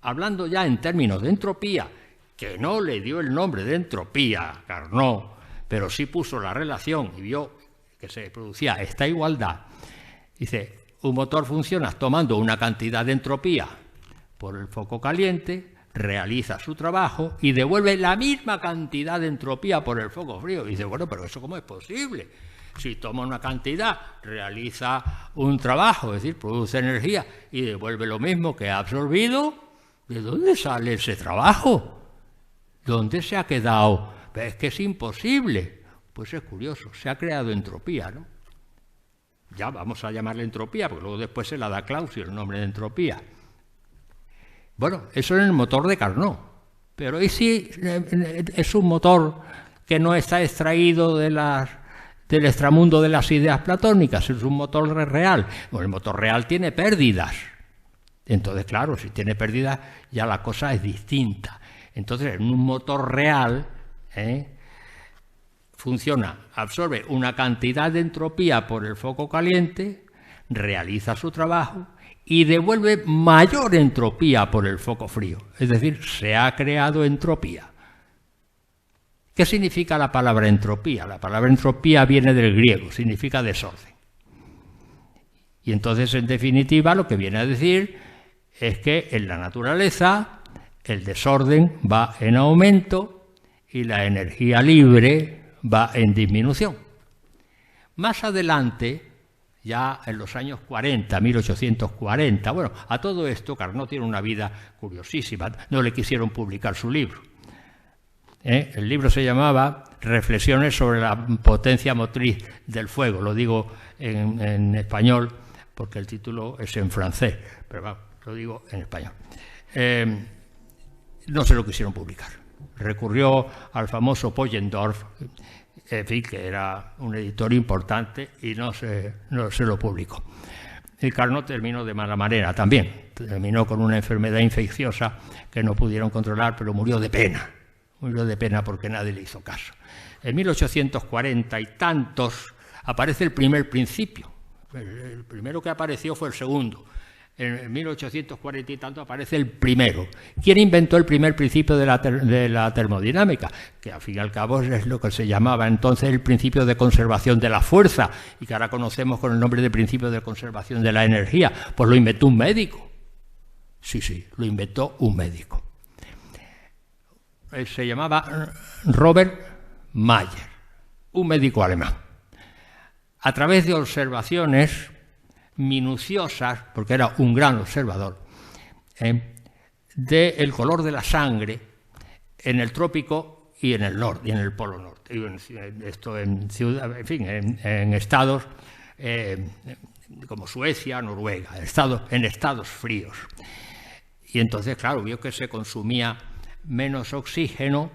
hablando ya en términos de entropía, que no le dio el nombre de entropía a Carnot, pero sí puso la relación y vio que se producía esta igualdad. Dice, un motor funciona tomando una cantidad de entropía por el foco caliente, realiza su trabajo y devuelve la misma cantidad de entropía por el foco frío. Y dice, bueno, pero ¿eso cómo es posible? Si toma una cantidad, realiza un trabajo, es decir, produce energía y devuelve lo mismo que ha absorbido, ¿de dónde sale ese trabajo? ¿Dónde se ha quedado? Es que es imposible. Pues es curioso, se ha creado entropía, ¿no? Ya vamos a llamarle entropía, porque luego después se la da Clausius el nombre de entropía. Bueno, eso es el motor de Carnot, pero ¿y si es un motor que no está extraído del extramundo de las ideas platónicas? Es un motor real. Bueno, el motor real tiene pérdidas. Entonces, claro, si tiene pérdidas ya la cosa es distinta. Entonces, en un motor real funciona, absorbe una cantidad de entropía por el foco caliente, realiza su trabajo y devuelve mayor entropía por el foco frío. Es decir, se ha creado entropía. ¿Qué significa la palabra entropía? La palabra entropía viene del griego, significa desorden. Y entonces, en definitiva, lo que viene a decir es que en la naturaleza el desorden va en aumento y la energía libre va en disminución. Más adelante, ya en los años 40, 1840, bueno, a todo esto Carnot tiene una vida curiosísima, no le quisieron publicar su libro. El libro se llamaba Reflexiones sobre la potencia motriz del fuego, lo digo en español porque el título es en francés, pero bueno, lo digo en español. No se lo quisieron publicar. Recurrió al famoso Pollendorf, en fin, que era un editor importante, y no se lo publicó. Y Carnot terminó de mala manera también. Terminó con una enfermedad infecciosa que no pudieron controlar, pero murió de pena. Murió de pena porque nadie le hizo caso. En 1840 y tantos aparece el primer principio. El primero que apareció fue el segundo. En 1840 y tanto aparece el primero. ¿Quién inventó el primer principio de la termodinámica? Que al fin y al cabo es lo que se llamaba entonces el principio de conservación de la fuerza y que ahora conocemos con el nombre de principio de conservación de la energía. Pues lo inventó un médico. Sí, lo inventó un médico. Se llamaba Robert Mayer, un médico alemán. A través de observaciones minuciosas, porque era un gran observador, del color de la sangre en el trópico y en el norte, y en el polo norte. Esto en estados como Suecia, Noruega, en estados fríos. Y entonces, claro, vio que se consumía menos oxígeno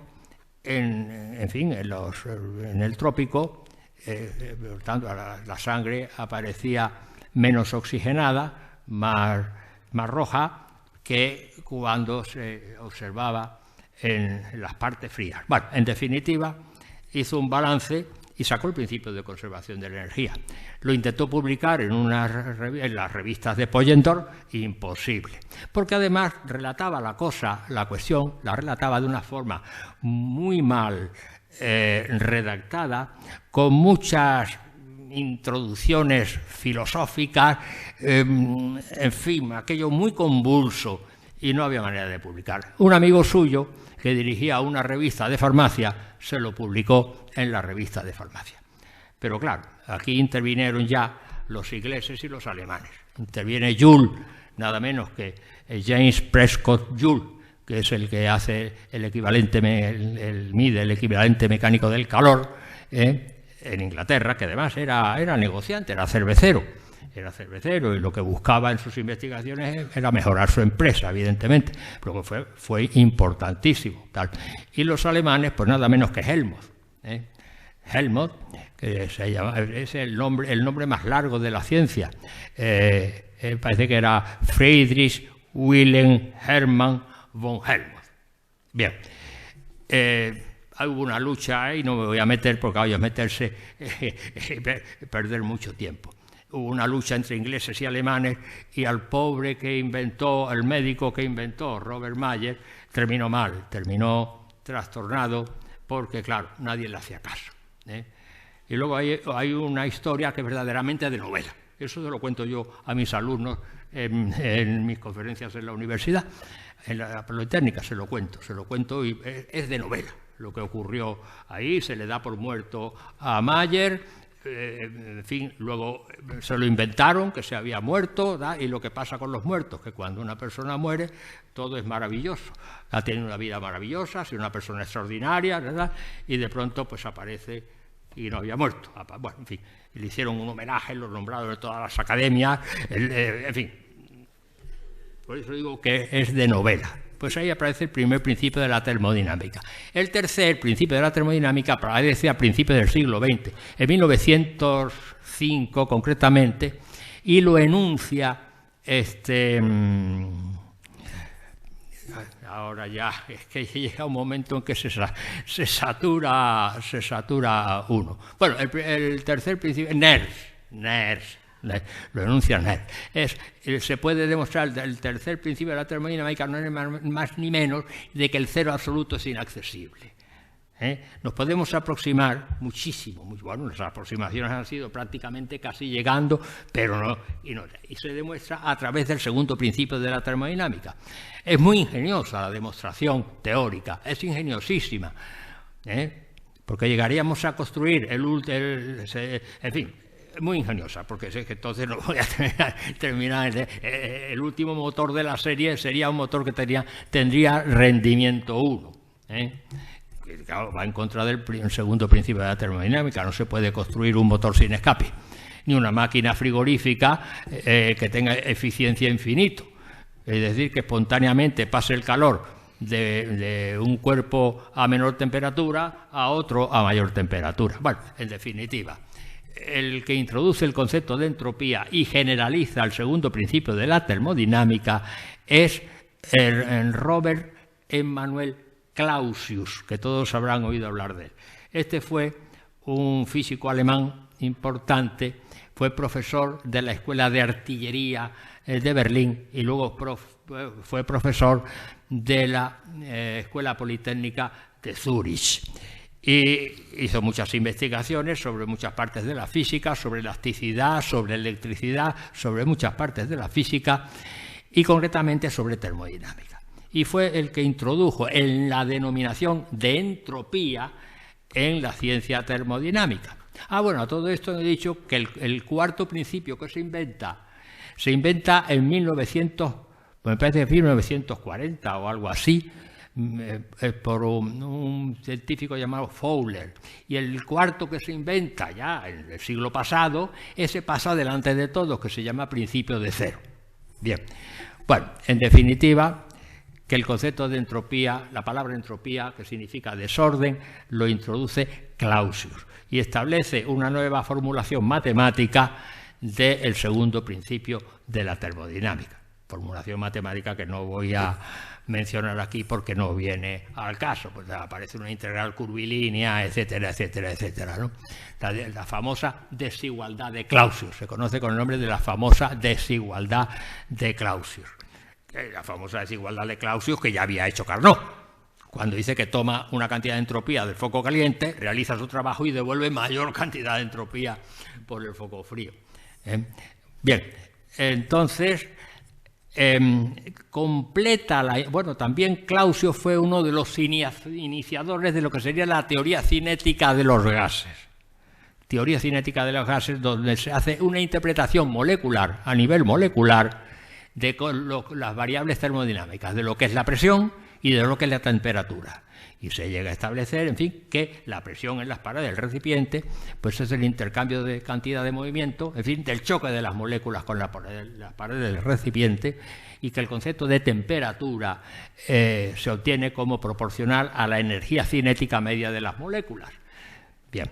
en el trópico, por tanto la sangre aparecía menos oxigenada, más roja, que cuando se observaba en las partes frías. Bueno, en definitiva, hizo un balance y sacó el principio de conservación de la energía. Lo intentó publicar en las revistas de Pollendorf, imposible, porque además relataba la cuestión, la relataba de una forma muy mal redactada, con muchas introducciones filosóficas, en fin, aquello muy convulso, y no había manera de publicar. Un amigo suyo, que dirigía una revista de farmacia, se lo publicó en la revista de farmacia. Pero claro, aquí intervinieron ya los ingleses y los alemanes. Interviene Joule, nada menos que James Prescott Joule, que es el que hace el equivalente, mide el equivalente mecánico del calor, en Inglaterra, que además era negociante, era cervecero, y lo que buscaba en sus investigaciones era mejorar su empresa, evidentemente, pero fue importantísimo. Tal. Y los alemanes, pues nada menos que Helmholtz. Helmholtz, que es el nombre más largo de la ciencia, parece que era Friedrich Wilhelm Hermann von Helmholtz. Bien. Hubo una lucha y no me voy a meter porque voy a meterse perder mucho tiempo. Hubo una lucha entre ingleses y alemanes y al pobre el médico que inventó, Robert Mayer, terminó mal, terminó trastornado porque, claro, nadie le hacía caso. Y luego hay una historia que es verdaderamente de novela. Eso se lo cuento yo a mis alumnos en mis conferencias en la universidad, en la Politécnica, se lo cuento y es de novela. Lo que ocurrió ahí, se le da por muerto a Mayer, en fin, luego se lo inventaron que se había muerto, ¿da? Y lo que pasa con los muertos, que cuando una persona muere, todo es maravilloso. Ha tenido una vida maravillosa, ha sido una persona extraordinaria, ¿verdad? Y de pronto pues aparece y no había muerto. Bueno, en fin, le hicieron un homenaje, lo nombraron de todas las academias, en fin. Por eso digo que es de novela. Pues ahí aparece el primer principio de la termodinámica. El tercer principio de la termodinámica aparece a principios del siglo XX, en 1905 concretamente, y lo enuncia ahora ya es que llega un momento en que se satura uno. Bueno, el tercer principio, NERS, lo enuncia Nernst. Se puede demostrar el tercer principio de la termodinámica no es más ni menos de que el cero absoluto es inaccesible. Nos podemos aproximar muchísimo, bueno, las aproximaciones han sido prácticamente casi llegando, pero no, y se demuestra a través del segundo principio de la termodinámica. Es muy ingeniosa la demostración teórica, es ingeniosísima, porque llegaríamos a construir en fin, muy ingeniosa, porque sé que entonces no voy a terminar. El último motor de la serie sería un motor que tendría rendimiento 1. Claro, va en contra del segundo principio de la termodinámica. No se puede construir un motor sin escape, ni una máquina frigorífica que tenga eficiencia infinito. Es decir, que espontáneamente pase el calor de un cuerpo a menor temperatura a otro a mayor temperatura. Bueno, en definitiva, el que introduce el concepto de entropía y generaliza el segundo principio de la termodinámica es Robert Emanuel Clausius, que todos habrán oído hablar de él. Este fue un físico alemán importante, fue profesor de la Escuela de Artillería de Berlín y luego fue profesor de la Escuela Politécnica de Zúrich. Y hizo muchas investigaciones sobre muchas partes de la física, sobre elasticidad, sobre electricidad, sobre muchas partes de la física y concretamente sobre termodinámica. Y fue el que introdujo en la denominación de entropía en la ciencia termodinámica. Bueno, a todo esto he dicho que el cuarto principio que se inventa en 1940 o algo así, por un científico llamado Fowler. Y el cuarto que se inventa ya en el siglo pasado, ese pasa delante de todos, que se llama principio de cero. Bien, bueno, en definitiva, que el concepto de entropía, la palabra entropía, que significa desorden, lo introduce Clausius y establece una nueva formulación matemática del segundo principio de la termodinámica. Formulación matemática que no voy a mencionar aquí porque no viene al caso, pues aparece una integral curvilínea, etcétera, etcétera, etcétera, ¿no? La famosa desigualdad de Clausius, se conoce con el nombre de la famosa desigualdad de Clausius. La famosa desigualdad de Clausius que ya había hecho Carnot, cuando dice que toma una cantidad de entropía del foco caliente, realiza su trabajo y devuelve mayor cantidad de entropía por el foco frío. Bien, entonces completa la... Bueno, también Clausius fue uno de los iniciadores de lo que sería la teoría cinética de los gases. Teoría cinética de los gases, donde se hace una interpretación molecular, a nivel molecular, de las variables termodinámicas, de lo que es la presión y de lo que es la temperatura. Y se llega a establecer, en fin, que la presión en las paredes del recipiente pues es el intercambio de cantidad de movimiento, en fin, del choque de las moléculas con la pared del recipiente, y que el concepto de temperatura se obtiene como proporcional a la energía cinética media de las moléculas. Bien,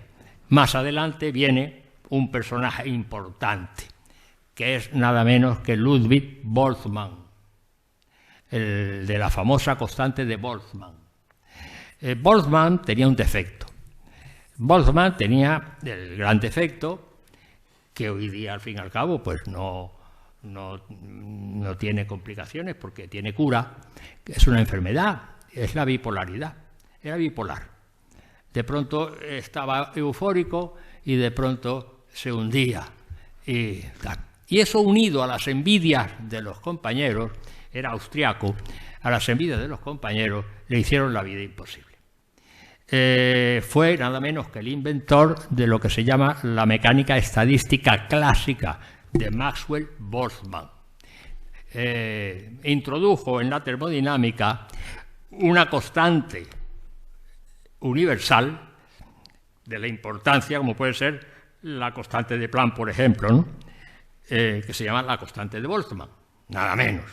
más adelante viene un personaje importante, que es nada menos que Ludwig Boltzmann, el de la famosa constante de Boltzmann. Boltzmann tenía un defecto. Boltzmann tenía el gran defecto, que hoy día, al fin y al cabo, pues no tiene complicaciones porque tiene cura, que es una enfermedad, es la bipolaridad. Era bipolar. De pronto estaba eufórico y de pronto se hundía. Y eso, unido a las envidias de los compañeros, era austriaco, a las envidias de los compañeros le hicieron la vida imposible. Fue nada menos que el inventor de lo que se llama la mecánica estadística clásica de Maxwell Boltzmann. Introdujo en la termodinámica una constante universal de la importancia, como puede ser la constante de Planck, por ejemplo, ¿no? Que se llama la constante de Boltzmann, nada menos.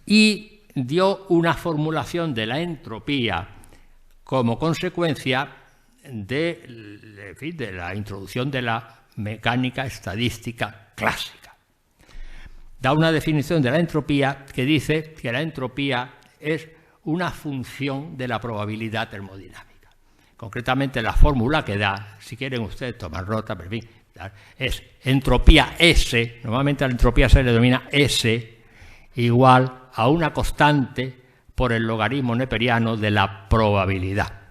Y dio una formulación de la entropía como consecuencia de la introducción de la mecánica estadística clásica. Da una definición de la entropía que dice que la entropía es una función de la probabilidad termodinámica. Concretamente, la fórmula que da, si quieren ustedes tomar nota, pero en fin, Es entropía S, normalmente a la entropía se le denomina S, igual a una constante por el logaritmo neperiano de la probabilidad.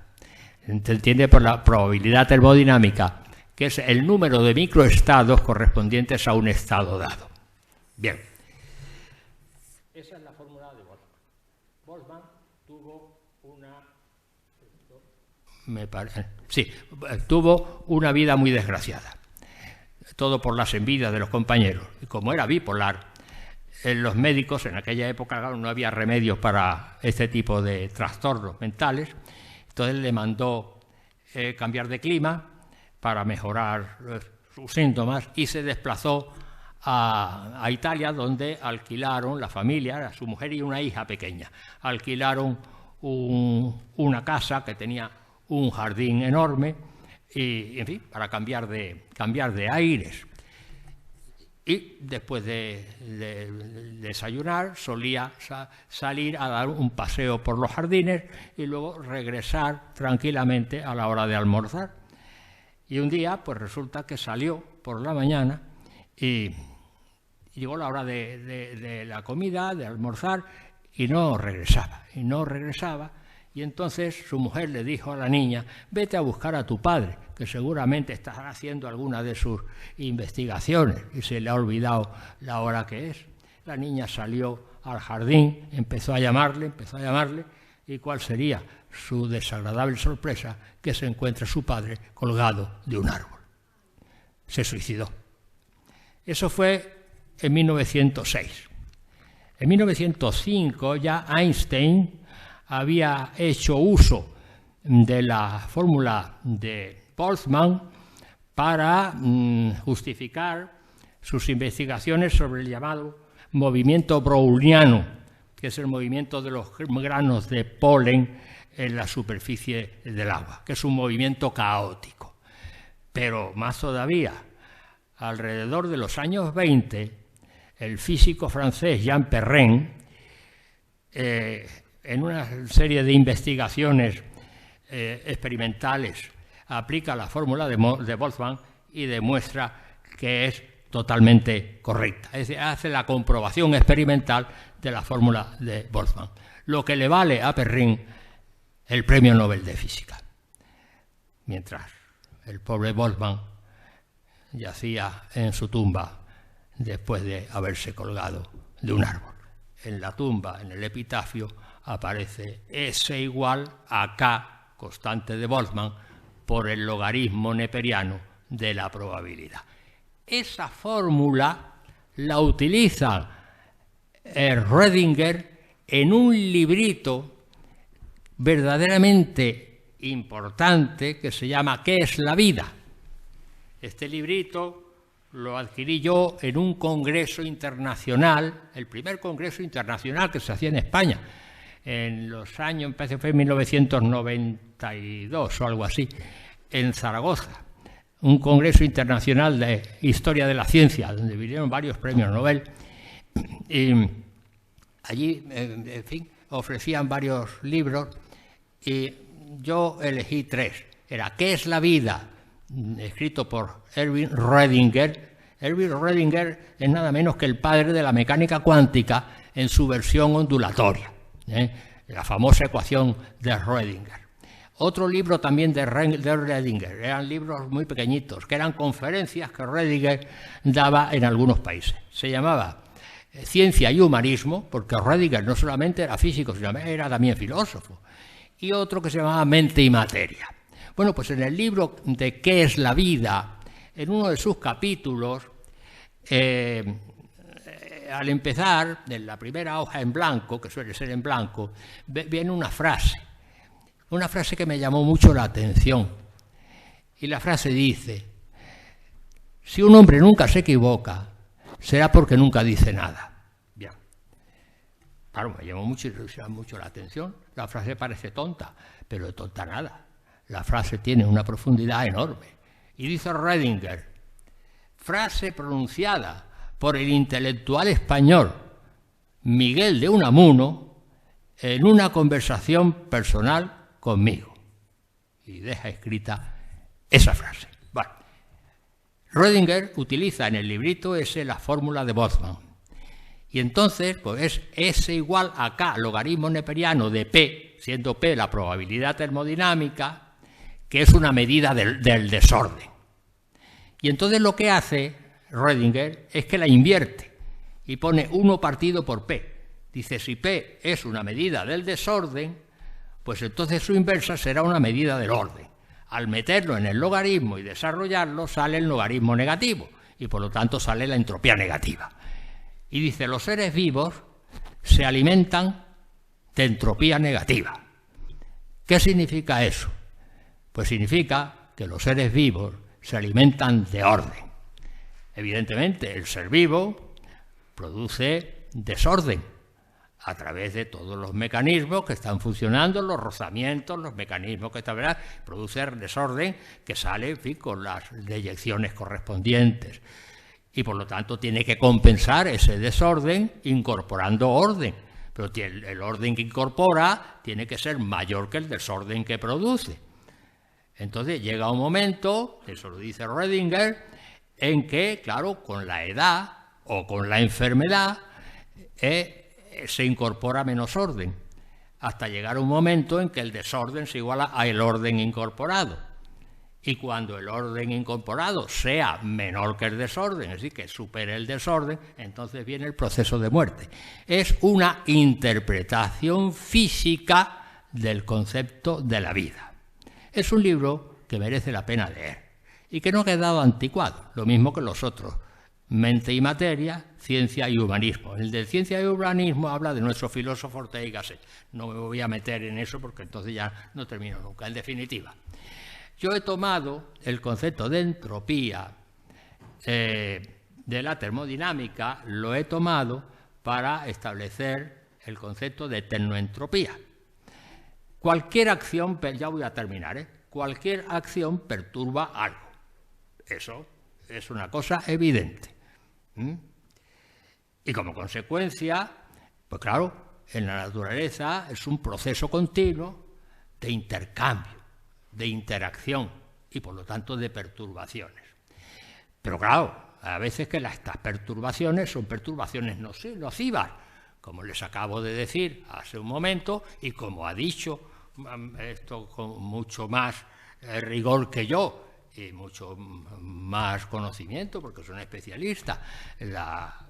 Se entiende por la probabilidad termodinámica, que es el número de microestados correspondientes a un estado dado. Bien. Esa es la fórmula de Boltzmann. Boltzmann tuvo tuvo una vida muy desgraciada. Todo por las envidias de los compañeros. Y como era bipolar, los médicos en aquella época no había remedios para este tipo de trastornos mentales. Entonces le mandó cambiar de clima para mejorar sus síntomas y se desplazó a Italia, donde alquilaron la familia, su mujer y una hija pequeña. Alquilaron una casa que tenía un jardín enorme y, en fin, para cambiar de aires. Y después de desayunar solía salir a dar un paseo por los jardines y luego regresar tranquilamente a la hora de almorzar. Y un día pues resulta que salió por la mañana y llegó la hora de la comida, de almorzar, y no regresaba. Y entonces su mujer le dijo a la niña: vete a buscar a tu padre, que seguramente estará haciendo alguna de sus investigaciones y se le ha olvidado la hora que es. La niña salió al jardín, empezó a llamarle, y ¿cuál sería su desagradable sorpresa? Que se encuentra su padre colgado de un árbol. Se suicidó. Eso fue en 1906. En 1905 ya Einstein había hecho uso de la fórmula de Boltzmann para justificar sus investigaciones sobre el llamado movimiento browniano, que es el movimiento de los granos de polen en la superficie del agua, que es un movimiento caótico. Pero más todavía, alrededor de los años 20, el físico francés Jean Perrin, en una serie de investigaciones experimentales, aplica la fórmula de Boltzmann y demuestra que es totalmente correcta. Es decir, hace la comprobación experimental de la fórmula de Boltzmann, lo que le vale a Perrin el premio Nobel de Física. Mientras el pobre Boltzmann yacía en su tumba después de haberse colgado de un árbol. En la tumba, en el epitafio, aparece S igual a K, constante de Boltzmann, por el logaritmo neperiano de la probabilidad. Esa fórmula la utiliza Rödinger en un librito verdaderamente importante que se llama ¿Qué es la vida? Este librito lo adquirí yo en un congreso internacional, el primer congreso internacional que se hacía en España, en los años, me parece que fue en 1992 o algo así, en Zaragoza, un congreso internacional de historia de la ciencia, donde vinieron varios premios Nobel, y allí, en fin, ofrecían varios libros, y yo elegí 3. Era ¿Qué es la vida?, escrito por Erwin Rödinger. Erwin Rödinger es nada menos que el padre de la mecánica cuántica en su versión ondulatoria, la famosa ecuación de Rödinger. Otro libro también de Rödinger, eran libros muy pequeñitos, que eran conferencias que Rödinger daba en algunos países. Se llamaba Ciencia y Humanismo, porque Rödinger no solamente era físico, sino era también filósofo. Y otro que se llamaba Mente y Materia. Bueno, pues en el libro de ¿Qué es la vida?, en uno de sus capítulos, al empezar, en la primera hoja en blanco, que suele ser en blanco, viene una frase que me llamó mucho la atención. Y la frase dice: si un hombre nunca se equivoca, será porque nunca dice nada. Bien. Claro, me llamó mucho la atención. La frase parece tonta, pero de tonta nada. La frase tiene una profundidad enorme. Y dice Rödinger: frase pronunciada por el intelectual español Miguel de Unamuno en una conversación personal conmigo. Y deja escrita esa frase. Bueno, Rödinger utiliza en el librito ese la fórmula de Boltzmann. Y entonces, pues es S igual a K, logaritmo neperiano de P, siendo P la probabilidad termodinámica, que es una medida del desorden. Y entonces lo que hace Rödinger es que la invierte y pone 1 partido por P. Dice, si P es una medida del desorden, pues entonces su inversa será una medida del orden. Al meterlo en el logaritmo y desarrollarlo, sale el logaritmo negativo y por lo tanto sale la entropía negativa. Y dice, los seres vivos se alimentan de entropía negativa. ¿Qué significa eso? Pues significa que los seres vivos se alimentan de orden. Evidentemente, el ser vivo produce desorden a través de todos los mecanismos que están funcionando, los rozamientos, los mecanismos que están, ¿verdad? Produce desorden que sale, en fin, con las deyecciones correspondientes. Y por lo tanto tiene que compensar ese desorden incorporando orden. Pero el orden que incorpora tiene que ser mayor que el desorden que produce. Entonces llega un momento, eso lo dice Rödinger, en que, claro, con la edad o con la enfermedad se incorpora menos orden, hasta llegar a un momento en que el desorden se iguala al orden incorporado. Y cuando el orden incorporado sea menor que el desorden, es decir, que supere el desorden, entonces viene el proceso de muerte. Es una interpretación física del concepto de la vida. Es un libro que merece la pena leer y que no ha quedado anticuado, lo mismo que los otros. Mente y materia, ciencia y humanismo. El de ciencia y humanismo habla de nuestro filósofo Ortega y Gasset. No me voy a meter en eso porque entonces ya no termino nunca. En definitiva, yo he tomado el concepto de entropía de la termodinámica, lo he tomado para establecer el concepto de tecnoentropía. Cualquier acción, ya voy a terminar, cualquier acción perturba algo. Eso es una cosa evidente. Y como consecuencia, pues claro, en la naturaleza es un proceso continuo de intercambio, de interacción y por lo tanto de perturbaciones. Pero claro, a veces que estas perturbaciones son perturbaciones nocivas, como les acabo de decir hace un momento y como ha dicho esto con mucho más rigor que yo y mucho más conocimiento, porque es una especialista, la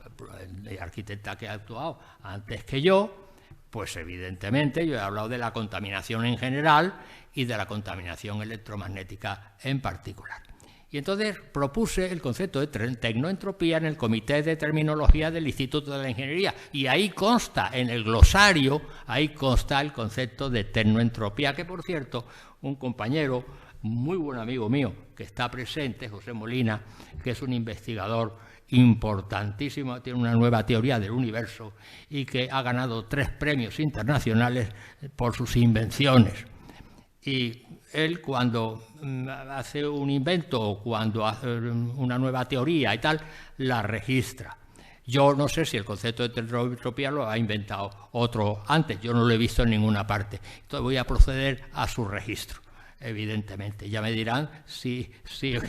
arquitecta que ha actuado antes que yo, pues evidentemente yo he hablado de la contaminación en general y de la contaminación electromagnética en particular. Y entonces propuse el concepto de tecnoentropía en el Comité de Terminología del Instituto de la Ingeniería, y ahí consta, en el glosario, ahí consta el concepto de tecnoentropía, que por cierto, un compañero, muy buen amigo mío, que está presente, José Molina, que es un investigador importantísimo, tiene una nueva teoría del universo y que ha ganado 3 premios internacionales por sus invenciones. Y él cuando hace un invento o cuando hace una nueva teoría y tal, la registra. Yo no sé si el concepto de tecnoentropía lo ha inventado otro antes, yo no lo he visto en ninguna parte. Entonces voy a proceder a su registro, evidentemente. Ya me dirán si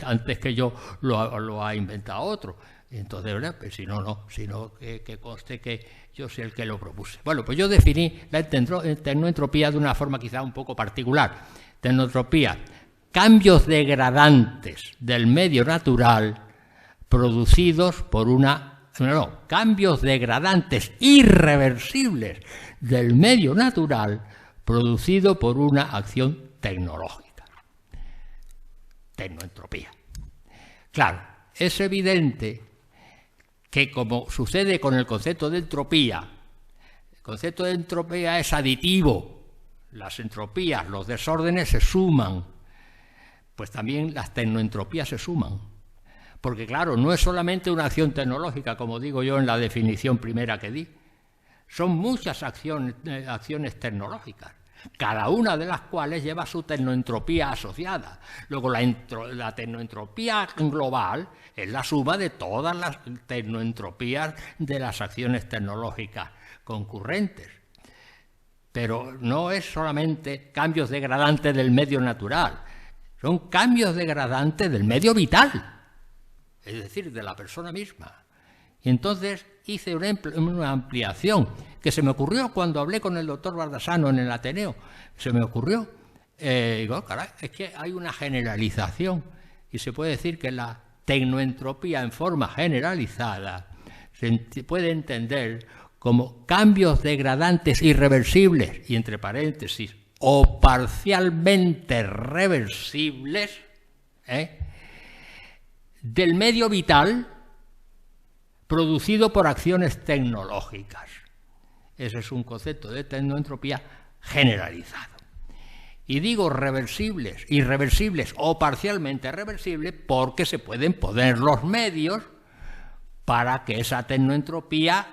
antes que yo lo ha inventado otro. Entonces, ¿verdad? Pues si no, no, sino que conste que yo soy el que lo propuse. Bueno, pues yo definí la tecnoentropía de una forma quizá un poco particular. Tecnoentropía, cambios degradantes del medio natural producidos por cambios degradantes irreversibles del medio natural producido por una acción tecnológica. Tecnoentropía. Claro, es evidente que, como sucede con el concepto de entropía, el concepto de entropía es aditivo, las entropías, los desórdenes se suman, pues también las tecnoentropías se suman. Porque claro, no es solamente una acción tecnológica, como digo yo en la definición primera que di, son muchas acciones tecnológicas, cada una de las cuales lleva su tecnoentropía asociada. Luego la tecnoentropía global es la suma de todas las tecnoentropías de las acciones tecnológicas concurrentes. Pero no es solamente cambios degradantes del medio natural, son cambios degradantes del medio vital. es decir, de la persona misma. Y entonces hice una ampliación que se me ocurrió cuando hablé con el doctor Bardasano en el Ateneo. Se me ocurrió. Digo, caray, es que hay una generalización y se puede decir que la tecnoentropía en forma generalizada se puede entender como cambios degradantes irreversibles, y entre paréntesis, o parcialmente reversibles, del medio vital producido por acciones tecnológicas. Ese es un concepto de tecnoentropía generalizado. Y digo reversibles, irreversibles o parcialmente reversibles porque se pueden poner los medios para que esa tecnoentropía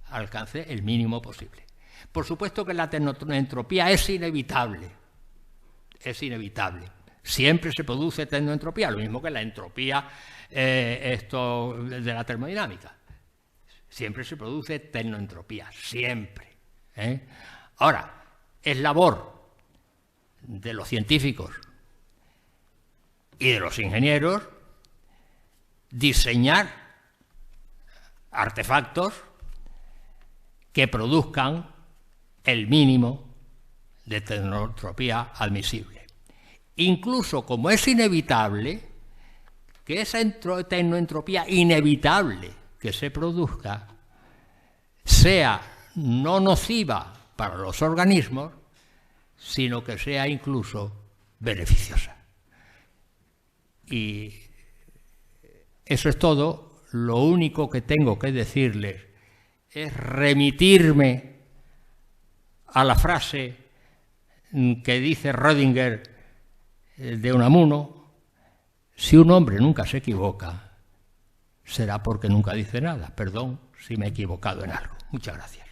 alcance el mínimo posible. Por supuesto que la tecnoentropía es inevitable. Es inevitable. Siempre se produce tecnoentropía, lo mismo que la entropía de la termodinámica. Siempre se produce tecnoentropía, siempre. Ahora, es labor de los científicos y de los ingenieros diseñar artefactos que produzcan el mínimo de tecnoentropía admisible. Incluso como es inevitable que esa tecnoentropía inevitable que se produzca sea no nociva para los organismos, sino que sea incluso beneficiosa. Y eso es todo. Lo único que tengo que decirles es remitirme a la frase que dice Rödinger de Unamuno: si un hombre nunca se equivoca, será porque nunca dice nada. Perdón si me he equivocado en algo. Muchas gracias.